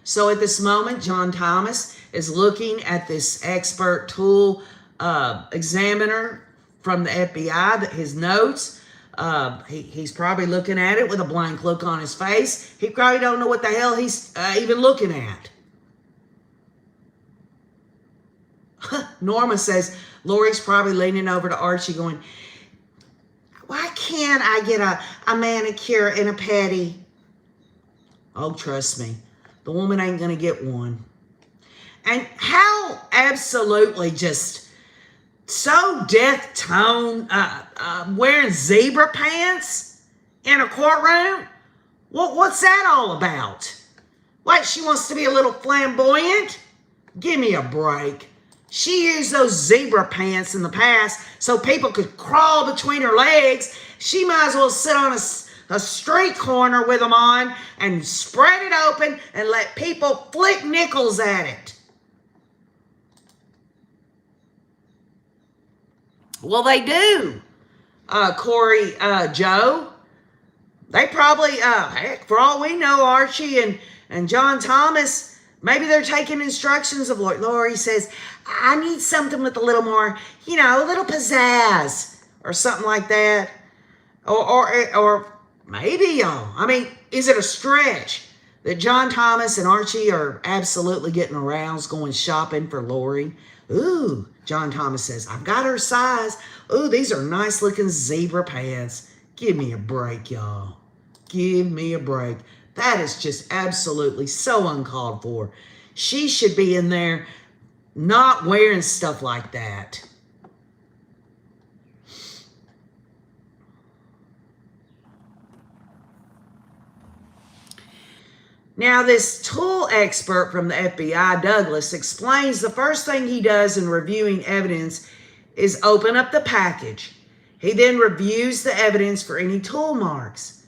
So at this moment, John Thomas is looking at this expert tool examiner from the FBI, his notes. He's probably looking at it with a blank look on his face. He probably don't know what the hell he's even looking at. Norma says, Lori's probably leaning over to Archie going, why can't I get a manicure and a pedi? Oh, trust me, the woman ain't going to get one. And how absolutely just so death tone, wearing zebra pants in a courtroom? What's that all about? Like she wants to be a little flamboyant? Give me a break. She used those zebra pants in the past so people could crawl between her legs. She might as well sit on a street corner with them on and spread it open and let people flick nickels at it. Well, they do, Corey, Joe. They probably, heck, for all we know, Archie and John Thomas, maybe they're taking instructions of Lori says, I need something with a little more, a little pizzazz or something like that. Or maybe, y'all. I mean, is it a stretch that John Thomas and Archie are absolutely getting aroused going shopping for Lori? Ooh, John Thomas says, I've got her size. Ooh, these are nice looking zebra pants. Give me a break, y'all. Give me a break. That is just absolutely so uncalled for. She should be in there not wearing stuff like that. Now, this tool expert from the FBI, Douglas, explains the first thing he does in reviewing evidence is open up the package. He then reviews the evidence for any tool marks.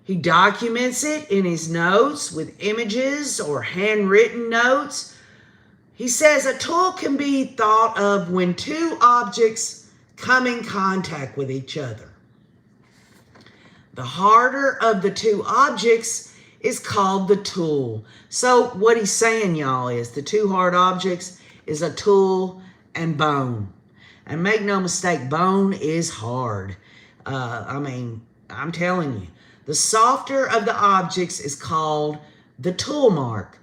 He documents it in his notes with images or handwritten notes. He says a tool can be thought of when two objects come in contact with each other. The harder of the two objects is called the tool. So what he's saying, y'all, is the two hard objects is a tool and bone. And make no mistake, bone is hard. I'm telling you. The softer of the objects is called the tool mark.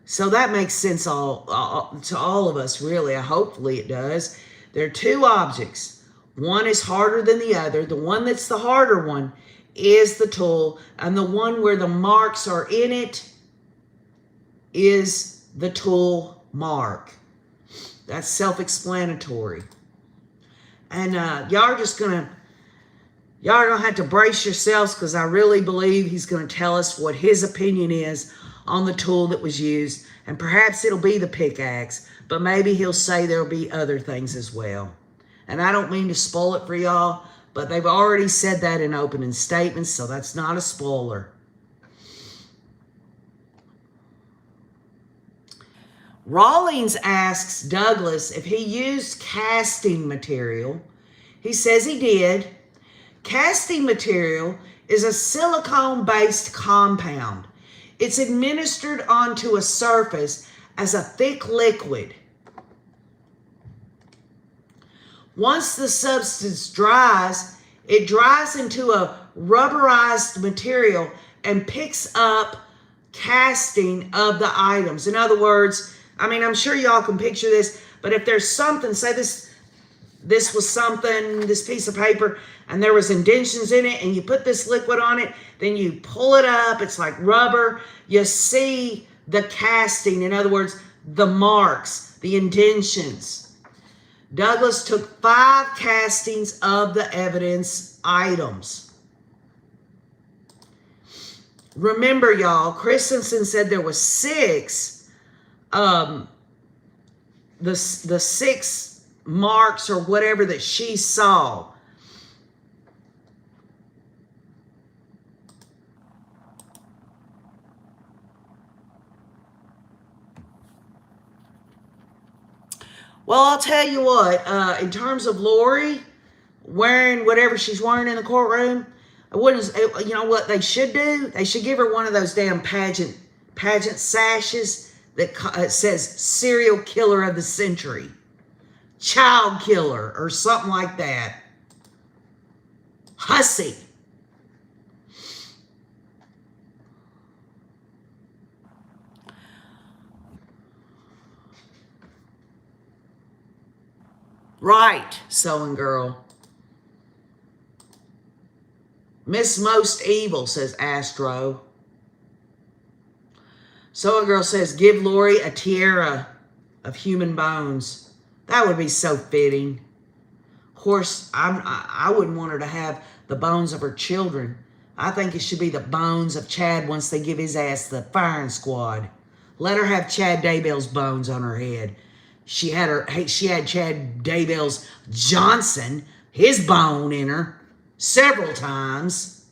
So that makes sense to all of us, really. Hopefully it does. There are two objects. One is harder than the other. The one that's the harder one is the tool, and the one where the marks are in it is the tool mark. That's self-explanatory. And y'all are gonna have to brace yourselves, because I really believe he's gonna tell us what his opinion is on the tool that was used, and perhaps it'll be the pickaxe, but maybe he'll say there'll be other things as well. And I don't mean to spoil it for y'all, but they've already said that in opening statements, so that's not a spoiler. Rawlings asks Douglas if he used casting material. He says he did. Casting material is a silicone-based compound. It's administered onto a surface as a thick liquid. Once the substance dries, it dries into a rubberized material and picks up casting of the items. In other words, I'm sure y'all can picture this, but if there's something, say this was something, this piece of paper, and there was indentions in it, and you put this liquid on it, then you pull it up, it's like rubber, you see the casting, in other words, the marks, the indentions. Douglas took 5 castings of the evidence items. Remember, y'all, Christensen said there was 6. The 6 marks or whatever that she saw. Well, I'll tell you what, in terms of Lori wearing whatever she's wearing in the courtroom, you know what they should do? They should give her one of those damn pageant sashes that says serial killer of the century, child killer, or something like that. Hussy. Right, sewing girl. Miss Most Evil, says Astro. Sewing girl says, give Lori a tiara of human bones. That would be so fitting. Of course, I wouldn't want her to have the bones of her children. I think it should be the bones of Chad once they give his ass the firing squad. Let her have Chad Daybell's bones on her head. She had Chad Daybell's Johnson, his bone in her, several times.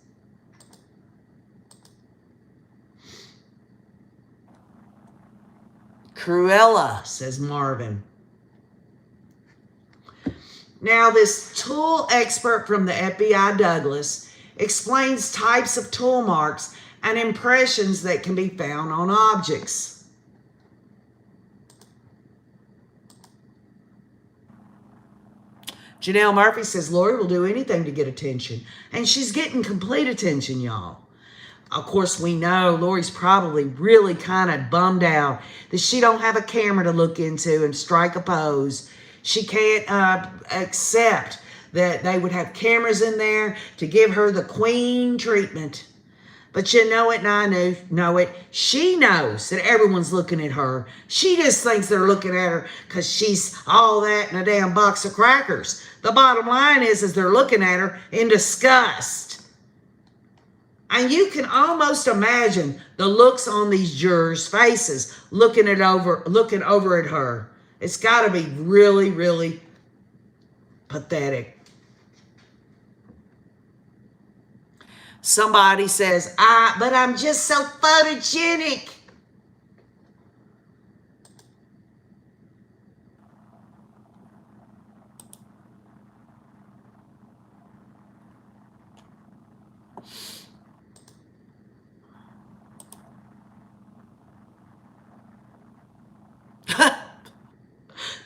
Cruella, says Marvin. Now, this tool expert from the FBI, Douglas, explains types of tool marks and impressions that can be found on objects. Janelle Murphy says Lori will do anything to get attention. And she's getting complete attention, y'all. Of course, we know Lori's probably really kind of bummed out that she don't have a camera to look into and strike a pose. She can't accept that they would have cameras in there to give her the queen treatment. But you know it, and I know it. She knows that everyone's looking at her. She just thinks they're looking at her because she's all that in a damn box of crackers. The bottom line is they're looking at her in disgust. And you can almost imagine the looks on these jurors' faces looking over at her. It's got to be really, really pathetic. Somebody says, but I'm just so photogenic.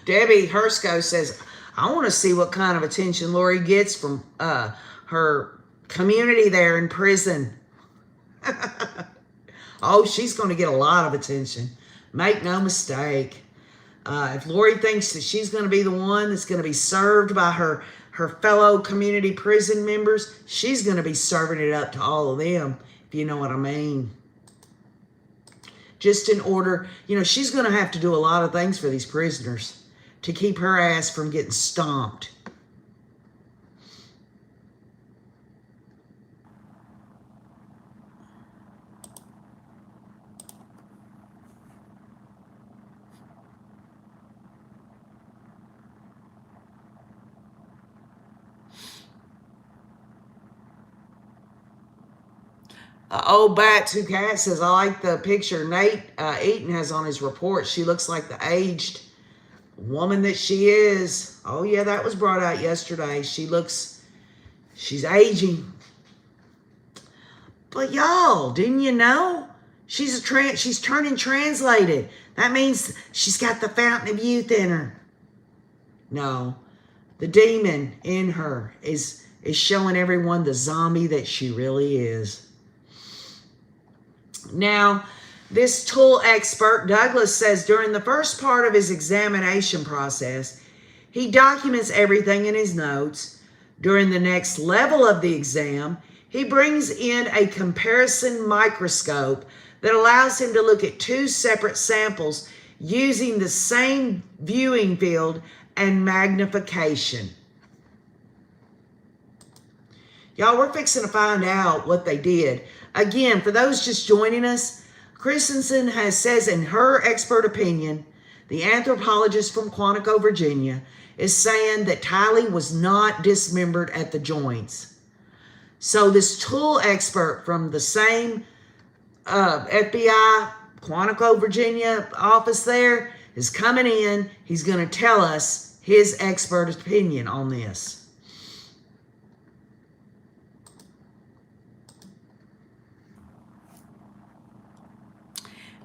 Debbie Hersko says, I want to see what kind of attention Lori gets from her community there in prison. Oh, she's going to get a lot of attention. Make no mistake. If Lori thinks that she's going to be the one that's going to be served by her fellow community prison members, she's going to be serving it up to all of them, if you know what I mean. Just in order, she's going to have to do a lot of things for these prisoners to keep her ass from getting stomped. Old Bat Two Cat says, I like the picture Nate Eaton has on his report. She looks like the aged woman that she is. Oh, yeah, that was brought out yesterday. She's aging. But y'all, didn't you know? She's turning translated. That means she's got the fountain of youth in her. No, the demon in her is showing everyone the zombie that she really is. Now, this tool expert, Douglas, says during the first part of his examination process, he documents everything in his notes. During the next level of the exam, he brings in a comparison microscope that allows him to look at two separate samples using the same viewing field and magnification. Y'all, we're fixing to find out what they did. Again, for those just joining us, Christensen says in her expert opinion, the anthropologist from Quantico, Virginia, is saying that Tylee was not dismembered at the joints. So this tool expert from the same FBI, Quantico, Virginia office there is coming in. He's going to tell us his expert opinion on this.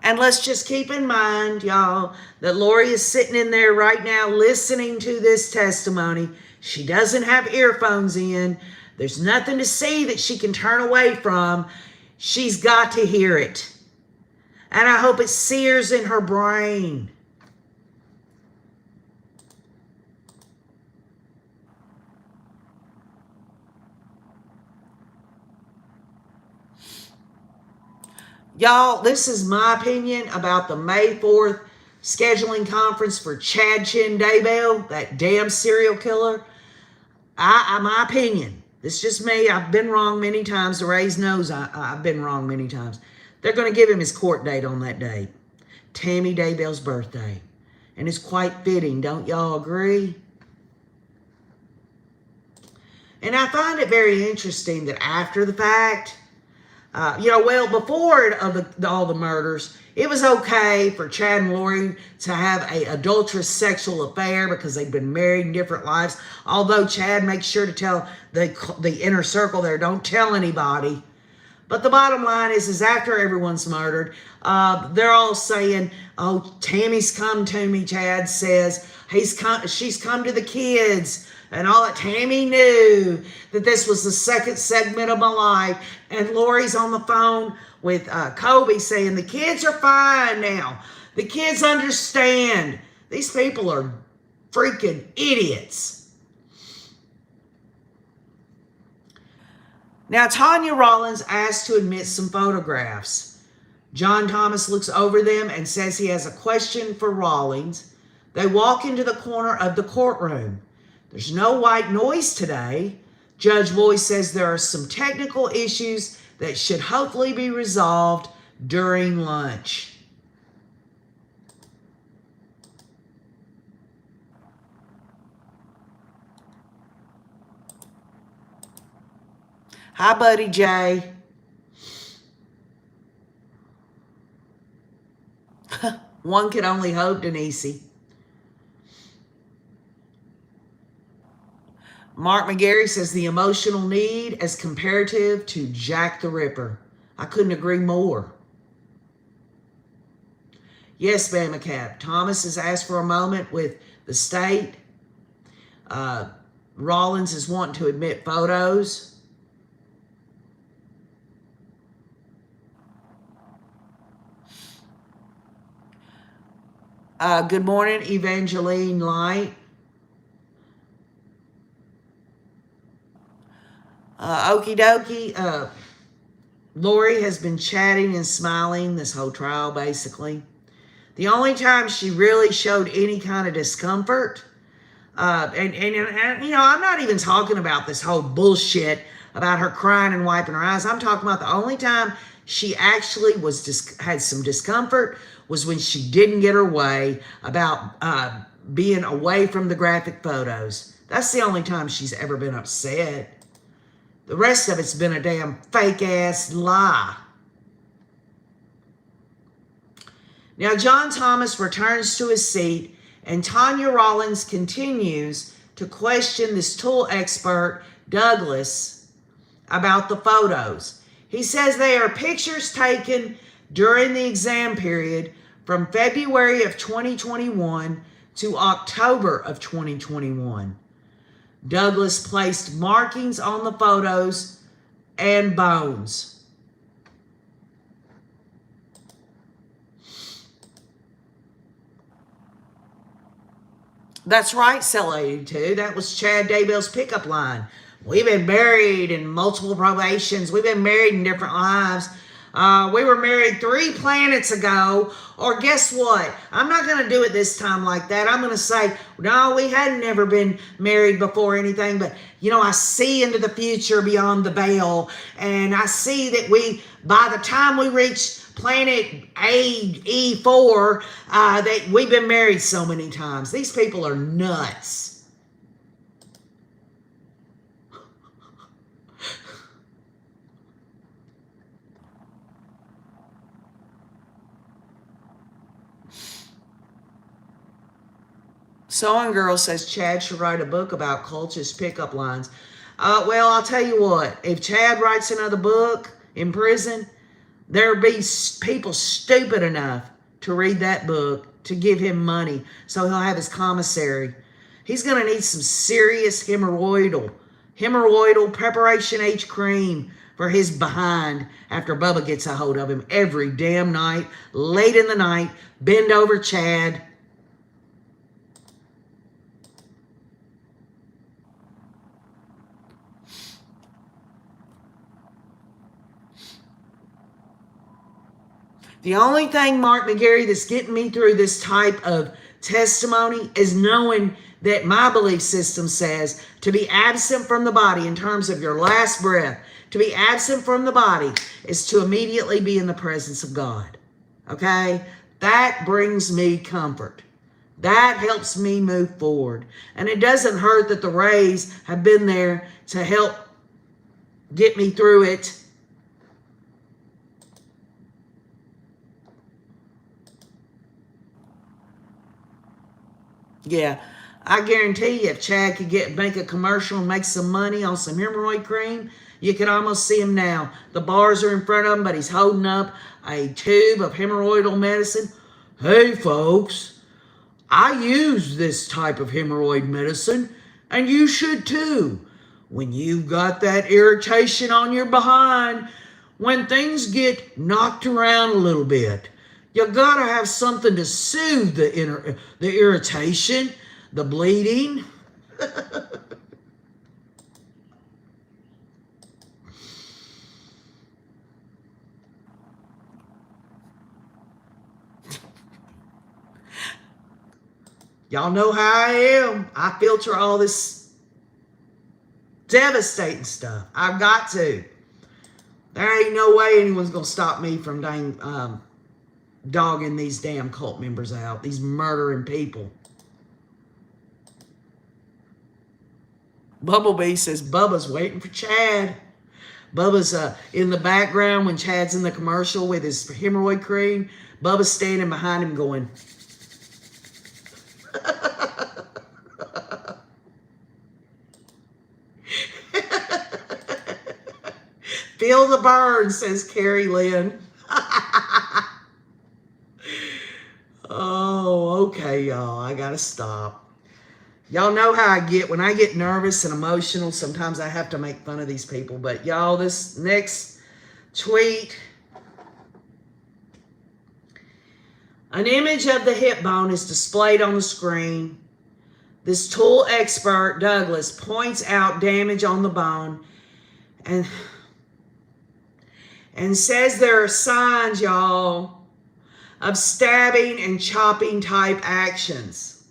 And let's just keep in mind, y'all, that Lori is sitting in there right now listening to this testimony. She doesn't have earphones in. There's nothing to see that she can turn away from. She's got to hear it. And I hope it sears in her brain. Y'all, this is my opinion about the May 4th scheduling conference for Chad Chin Daybell, that damn serial killer. My opinion. This is just me. I've been wrong many times. The Rays knows I've been wrong many times. They're going to give him his court date on that date. Tammy Daybell's birthday. And it's quite fitting. Don't y'all agree? And I find it very interesting that after the fact, before all the murders, it was okay for Chad and Lori to have a adulterous sexual affair because they'd been married in different lives. Although Chad makes sure to tell the inner circle there, don't tell anybody. But the bottom line is after everyone's murdered, they're all saying, "Oh, Tammy's come to me." Chad says she's come to the kids. And all that. Tammy knew that this was the second segment of my life. And Lori's on the phone with Kobe saying, the kids are fine now. The kids understand. These people are freaking idiots. Now, Tanya Rollins asked to admit some photographs. John Thomas looks over them and says he has a question for Rollins. They walk into the corner of the courtroom. There's no white noise today. Judge Boyce says there are some technical issues that should hopefully be resolved during lunch. Hi, Buddy Jay. One could only hope, Denise. Mark McGarry says the emotional need as comparative to Jack the Ripper. I couldn't agree more. Yes, Bama Cap. Thomas has asked for a moment with the state. Rollins is wanting to admit photos. Good morning, Evangeline Light. Okie dokie. Lori has been chatting and smiling this whole trial, basically. The only time she really showed any kind of discomfort, and I'm not even talking about this whole bullshit about her crying and wiping her eyes. I'm talking about the only time she actually had some discomfort was when she didn't get her way about being away from the graphic photos. That's the only time she's ever been upset. The rest of it's been a damn fake-ass lie. Now, John Thomas returns to his seat, and Tanya Rollins continues to question this tool expert, Douglas, about the photos. He says they are pictures taken during the exam period from February of 2021 to October of 2021. Douglas placed markings on the photos and bones. That's right, Cell 82. That was Chad Daybell's pickup line. We've been married in multiple probations. We've been married in different lives. We were married 3 planets ago. Or guess what? I'm not going to do it this time like that. I'm going to say, no, we hadn't never been married before anything. But, I see into the future beyond the veil. And I see that by the time we reach planet E4, that we've been married so many times. These people are nuts. Sewing Girl says Chad should write a book about cultist pickup lines. Well, I'll tell you what. If Chad writes another book in prison, there'll be people stupid enough to read that book to give him money so he'll have his commissary. He's going to need some serious hemorrhoidal preparation H cream for his behind after Bubba gets a hold of him every damn night, late in the night. Bend over, Chad. The only thing, Mark McGarry, that's getting me through this type of testimony is knowing that my belief system says to be absent from the body in terms of your last breath, to be absent from the body is to immediately be in the presence of God. Okay? That brings me comfort. That helps me move forward. And it doesn't hurt that the rays have been there to help get me through it. Yeah, I guarantee you if Chad could make a commercial and make some money on some hemorrhoid cream, you can almost see him now. The bars are in front of him, but he's holding up a tube of hemorrhoidal medicine. Hey, folks, I use this type of hemorrhoid medicine, and you should too. When you've got that irritation on your behind, when things get knocked around a little bit, you gotta have something to soothe the irritation, the bleeding. Y'all know how I am. I filter all this devastating stuff. I've got to. There ain't no way anyone's gonna stop me from dogging these damn cult members out, these murdering people. Bumblebee says Bubba's waiting for Chad. Bubba's in the background when Chad's in the commercial with his hemorrhoid cream. Bubba's standing behind him going, feel the burn, says Carrie Lynn. Oh, okay, y'all. I gotta stop. Y'all know how I get. When I get nervous and emotional, sometimes I have to make fun of these people. But y'all, this next tweet, an image of the hip bone is displayed on the screen. This tool expert, Douglas, points out damage on the bone and says there are signs, y'all, of stabbing and chopping type actions.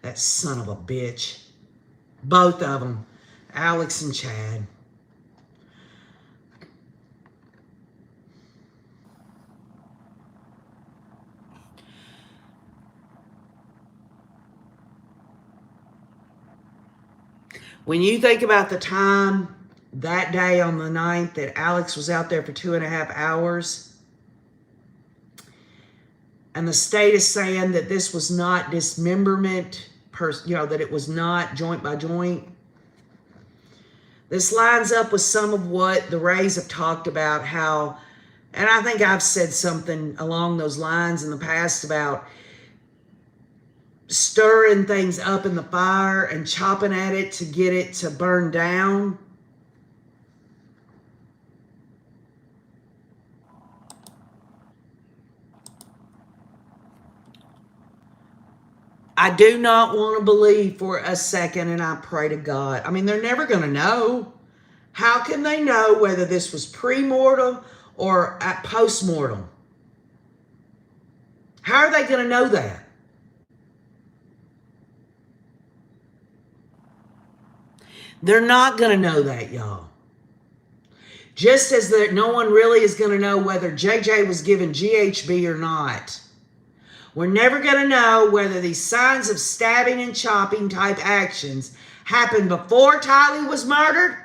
That son of a bitch. Both of them, Alex and Chad. When you think about the time that day on the 9th that Alex was out there for 2.5 hours, and the state is saying that this was not dismemberment, that it was not joint by joint. This lines up with some of what the Rays have talked about, how, and I think I've said something along those lines in the past about stirring things up in the fire and chopping at it to get it to burn down. I do not want to believe for a second, and I pray to God. I mean, they're never going to know. How can they know whether this was pre-mortem or at post-mortem? How are they going to know that? They're not going to know that, y'all. Just as no one really is going to know whether JJ was given GHB or not. We're never going to know whether these signs of stabbing and chopping type actions happened before Tylee was murdered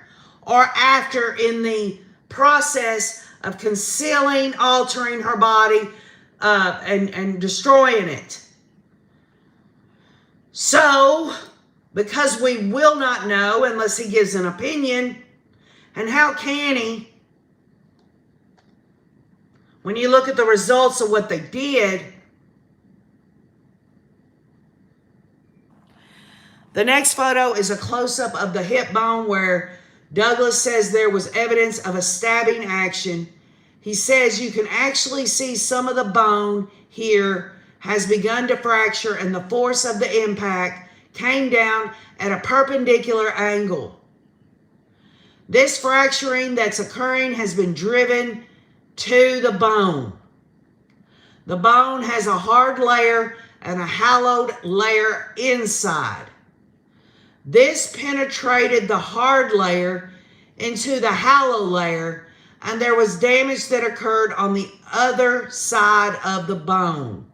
or after, in the process of concealing, altering her body, and destroying it. So, because we will not know unless he gives an opinion, and how can he? When you look at the results of what they did, the next photo is a close-up of the hip bone where Douglas says there was evidence of a stabbing action. He says you can actually see some of the bone here has begun to fracture and the force of the impact came down at a perpendicular angle. This fracturing that's occurring has been driven to the bone. The bone has a hard layer and a hollowed layer inside. This penetrated the hard layer into the hollow layer, and there was damage that occurred on the other side of the bone.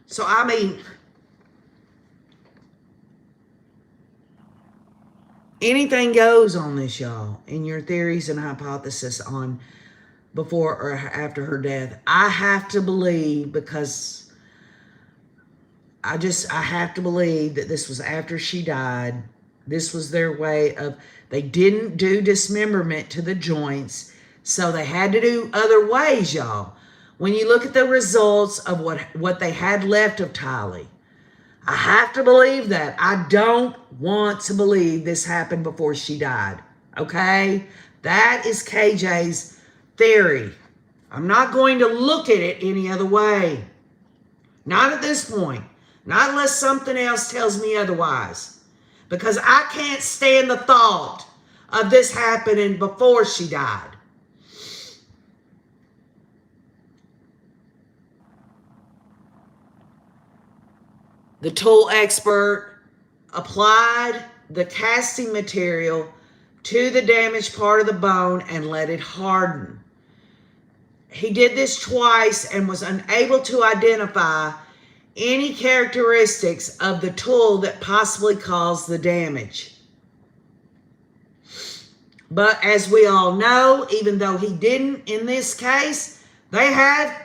So, I mean, anything goes on this, y'all, in your theories and hypothesis on before or after her death. I have to believe, because I have to believe that this was after she died. This was their way of, they didn't do dismemberment to the joints, so they had to do other ways, y'all. When you look at the results of what they had left of Tylee, I have to believe that. I don't want to believe this happened before she died, okay? That is KJ's theory. I'm not going to look at it any other way. Not at this point. Not unless something else tells me otherwise. Because I can't stand the thought of this happening before she died. The tool expert applied the casting material to the damaged part of the bone and let it harden. He did this twice and was unable to identify any characteristics of the tool that possibly caused the damage. But as we all know, even though he didn't in this case, they had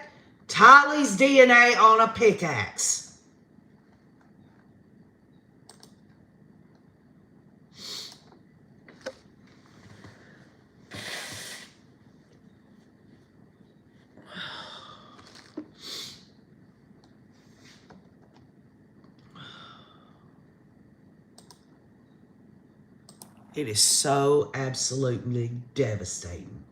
Tylee's DNA on a pickaxe. It is so absolutely devastating.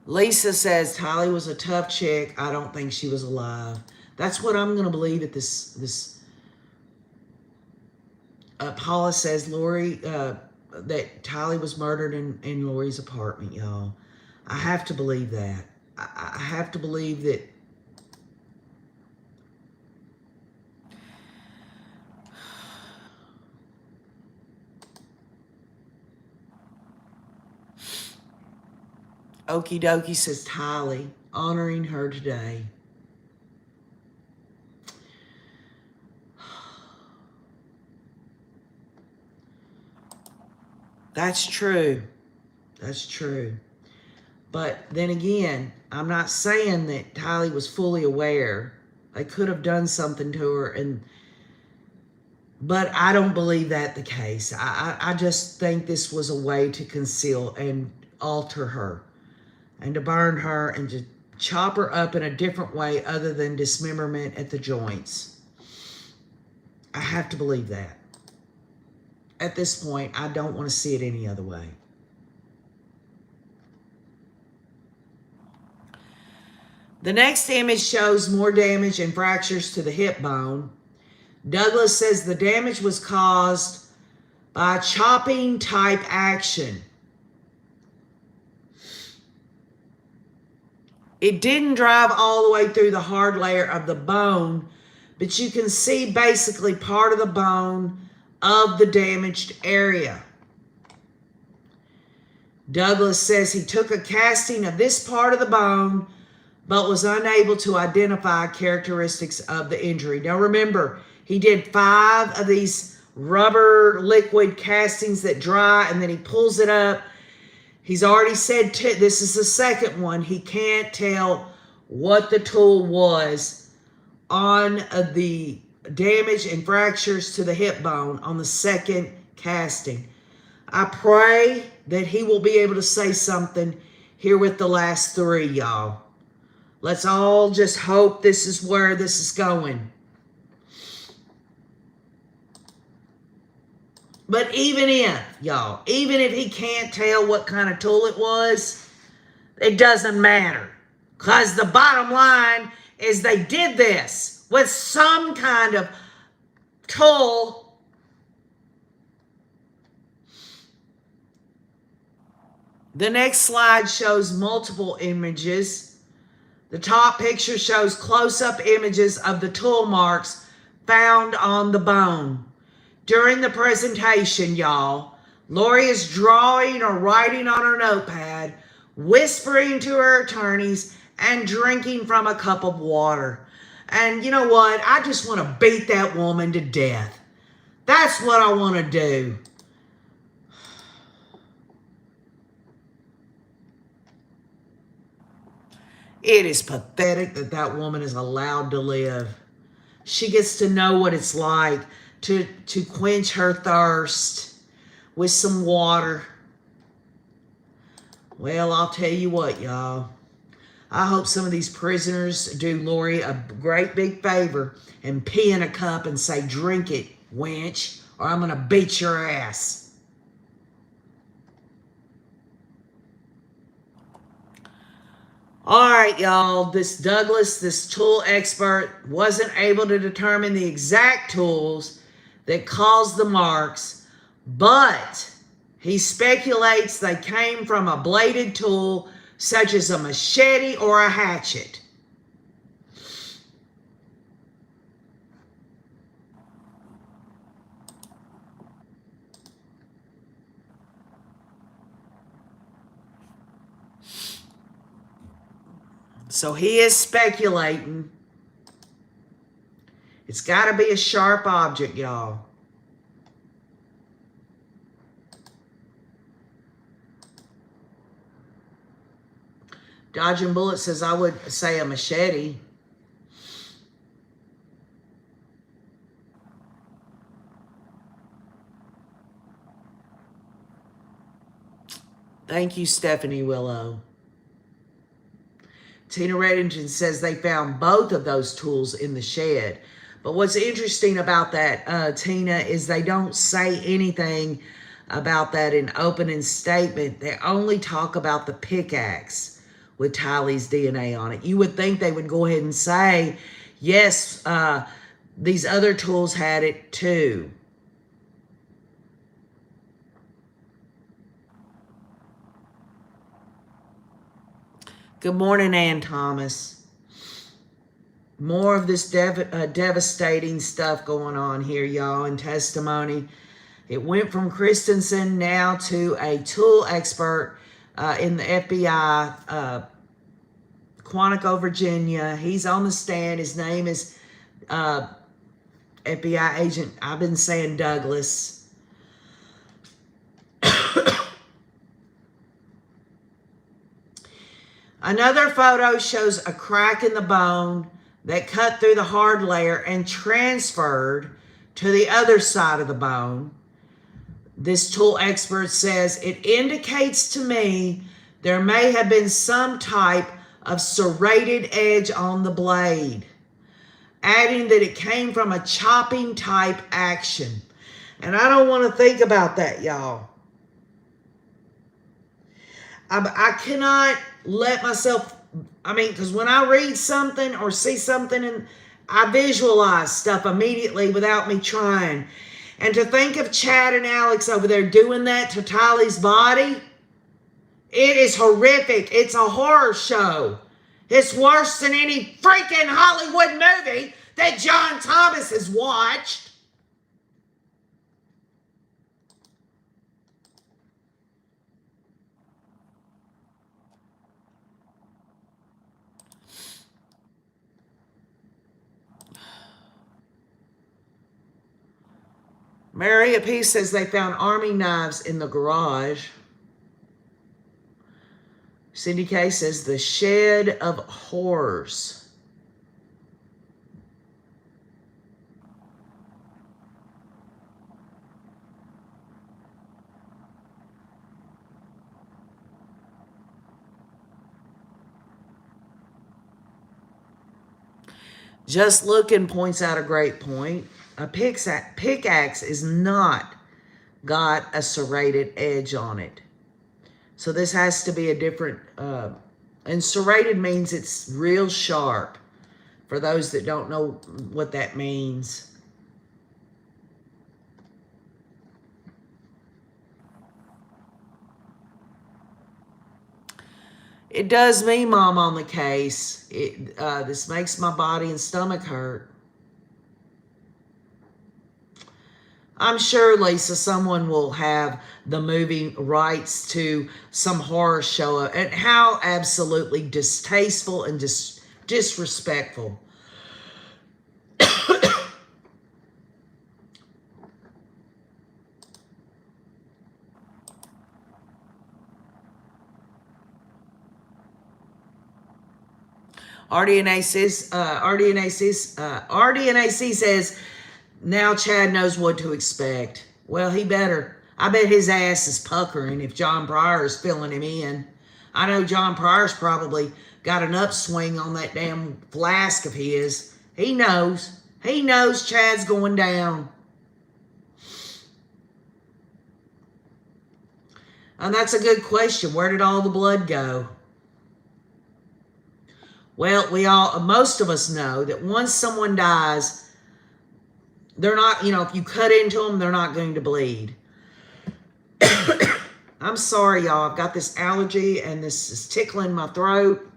Lisa says Tylee was a tough chick. I don't think she was alive. That's what I'm going to believe at this. Paula says Lori that Tylee was murdered in Lori's apartment, y'all. I have to believe that. I have to believe that. Okie dokie says Tylee, honoring her today. That's true. That's true. But then again, I'm not saying that Tylee was fully aware. They could have done something to her, but I don't believe that the case. I just think this was a way to conceal and alter her, and to burn her, and to chop her up in a different way other than dismemberment at the joints. I have to believe that. At this point, I don't want to see it any other way. The next image shows more damage and fractures to the hip bone. Douglas says the damage was caused by chopping type action. It didn't drive all the way through the hard layer of the bone, but you can see basically part of the bone of the damaged area. Douglas says he took a casting of this part of the bone, but was unable to identify characteristics of the injury. Now remember, he did 5 of these rubber liquid castings that dry, and then he pulls it up. He's already said this is the second one. He can't tell what the tool was on the damage and fractures to the hip bone on the second casting. I pray that he will be able to say something here with the last 3, y'all. Let's all just hope this is where this is going. But even if, y'all, even if he can't tell what kind of tool it was, It doesn't matter. Because the bottom line is they did this with some kind of tool. The next slide shows multiple images. The top picture shows close-up images of the tool marks found on the bone. During the presentation, y'all, Lori is drawing or writing on her notepad, whispering to her attorneys, and drinking from a cup of water. And you know what? I just want to beat that woman to death. That's what I want to do. It is pathetic that that woman is allowed to live. She gets to know what it's like to quench her thirst with some water. Well, I'll tell you what, y'all. I hope some of these prisoners do Lori a great big favor and pee in a cup and say, drink it, wench, or I'm going to beat your ass. All right, y'all, this Douglas, this tool expert, wasn't able to determine the exact tools that caused the marks, but he speculates they came from a bladed tool such as a machete or a hatchet. So he is speculating. It's got to be a sharp object, y'all. Dodging Bullet says, I would say a machete. Thank you, Stephanie Willow. Tina Reddington says they found both of those tools in the shed. But what's interesting about that, Tina, is they don't say anything about that in opening statement. They only talk about the pickaxe with Tylee's DNA on it. You would think they would go ahead and say, yes, these other tools had it too. Good morning, Ann Thomas. More of this devastating stuff going on here, y'all, in testimony. It went from Christensen now to a tool expert in the FBI, Quantico, Virginia. He's on the stand. His name is FBI agent, I've been saying Douglas. Another photo shows a crack in the bone that cut through the hard layer and transferred to the other side of the bone. This tool expert says, it indicates to me there may have been some type of serrated edge on the blade, adding that it came from a chopping type action. And I don't want to think about that, y'all. I cannot let myself, because when I read something or see something, and I visualize stuff immediately without me trying. And to think of Chad and Alex over there doing that to Tylee's body, it is horrific. It's a horror show. It's worse than any freaking Hollywood movie that John Thomas has watched. Maria P. says they found army knives in the garage. Cindy K. says the shed of horrors. Just Looking points out a great point. A pickaxe is not got a serrated edge on it. So this has to be a different And serrated means it's real sharp, for those that don't know what that means. It does me, Mom, on the case. This makes my body and stomach hurt. I'm sure, Lisa, someone will have the movie rights to some horror show. And how absolutely distasteful and disrespectful. RDNAC says, now Chad knows what to expect. Well, he better. I bet his ass is puckering if John Pryor is filling him in. I know John Pryor's probably got an upswing on that damn flask of his. He knows. He knows Chad's going down. And that's a good question. Where did all the blood go? Well, most of us know that once someone dies, they're not, if you cut into them, they're not going to bleed. I'm sorry, y'all. I've got this allergy and this is tickling my throat.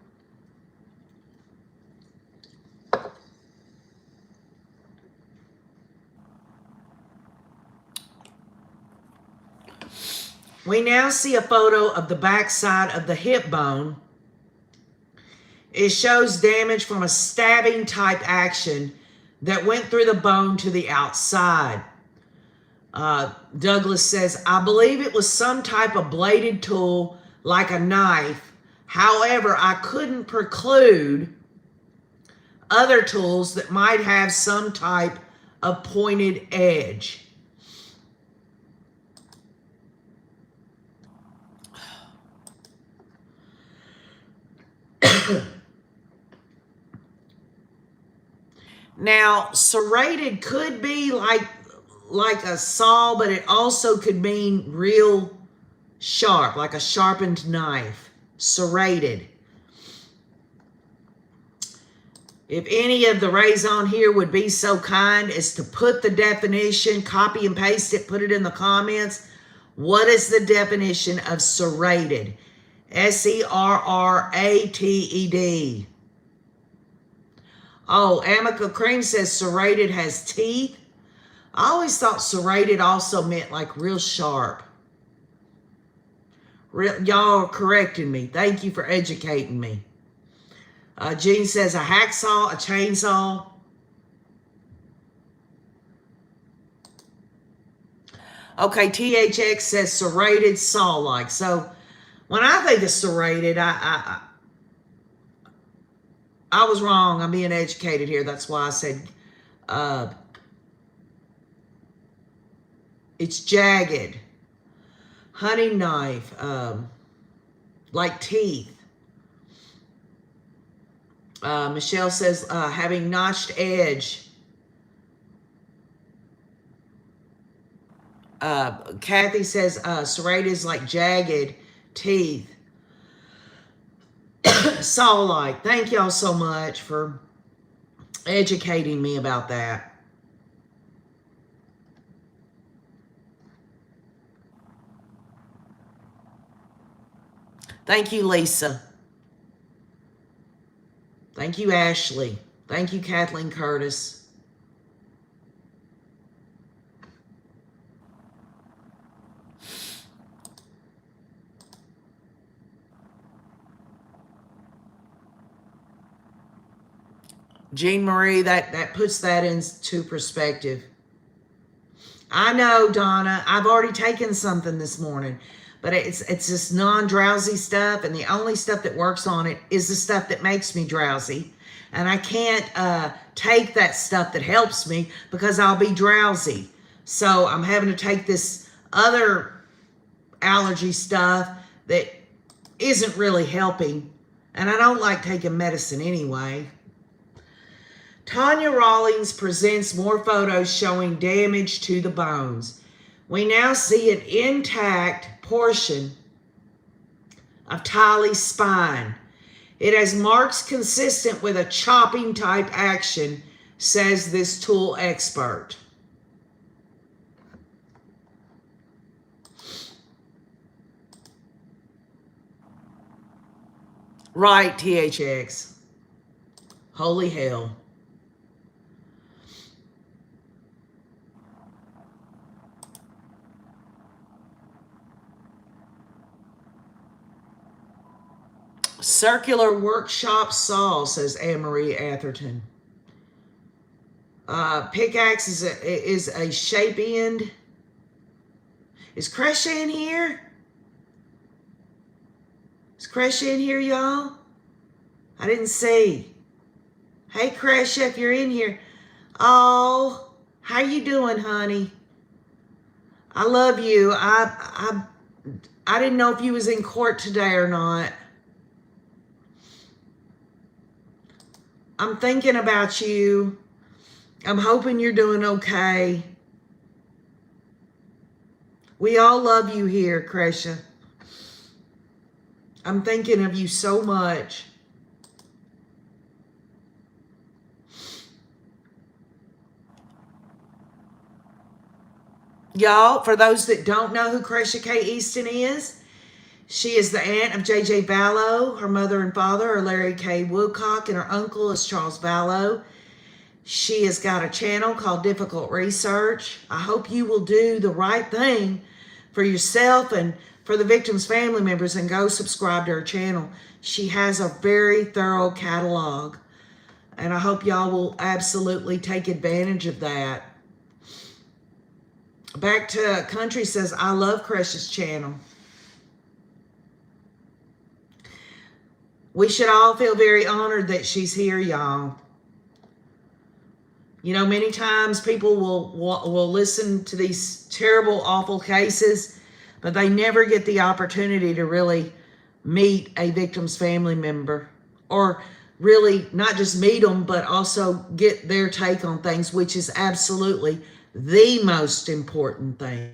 We now see a photo of the backside of the hip bone. It shows damage from a stabbing type action that went through the bone to the outside. Douglas says, I believe it was some type of bladed tool like a knife. However, I couldn't preclude other tools that might have some type of pointed edge. Now, serrated could be like a saw, but it also could mean real sharp, like a sharpened knife. Serrated. If any of the raison here would be so kind as to put the definition, copy and paste it, put it in the comments. What is the definition of serrated? S-E-R-R-A-T-E-D. Oh, Amica Cream says serrated has teeth. I always thought serrated also meant like real sharp. Y'all are correcting me. Thank you for educating me. Jean says a hacksaw, a chainsaw. Okay, THX says serrated, saw-like. So when I think of serrated, I was wrong. I'm being educated here. That's why I said it's jagged. Hunting knife, like teeth. Michelle says having notched edge. Kathy says serrated is like jagged teeth. Saw-like. Thank y'all so much for educating me about that. Thank you, Lisa. Thank you, Ashley. Thank you, Kathleen Curtis. Jean Marie, that puts that into perspective. I know, Donna. I've already taken something this morning. But it's just non-drowsy stuff, and the only stuff that works on it is the stuff that makes me drowsy. And I can't take that stuff that helps me because I'll be drowsy. So I'm having to take this other allergy stuff that isn't really helping. And I don't like taking medicine anyway. Tanya Rawlings presents more photos showing damage to the bones. We now see an intact portion of Tylee's spine. It has marks consistent with a chopping type action, says this tool expert. Right, THX. Holy hell. Circular workshop saw, says Anne-Marie Atherton. Pickaxe is a shape end. Is Crescia in here? Is Crescia in here, y'all? I didn't see. Hey, Crescia, if you're in here. Oh, how you doing, honey? I love you. I didn't know if you was in court today or not. I'm thinking about you. I'm hoping you're doing okay. We all love you here, Crescia. I'm thinking of you so much. Y'all, for those that don't know who Crescia K. Easton is, she is the aunt of J.J. Vallow. Her mother and father are Larry K. Woodcock, and her uncle is Charles Vallow. She has got a channel called Difficult Research. I hope you will do the right thing for yourself and for the victims' family members and go subscribe to her channel. She has a very thorough catalog, and I hope y'all will absolutely take advantage of that. Back to Country says, I love Crescia's channel. We should all feel very honored that she's here, y'all. You know, many times people will listen to these terrible, awful cases, but they never get the opportunity to really meet a victim's family member, or really not just meet them, but also get their take on things, which is absolutely the most important thing.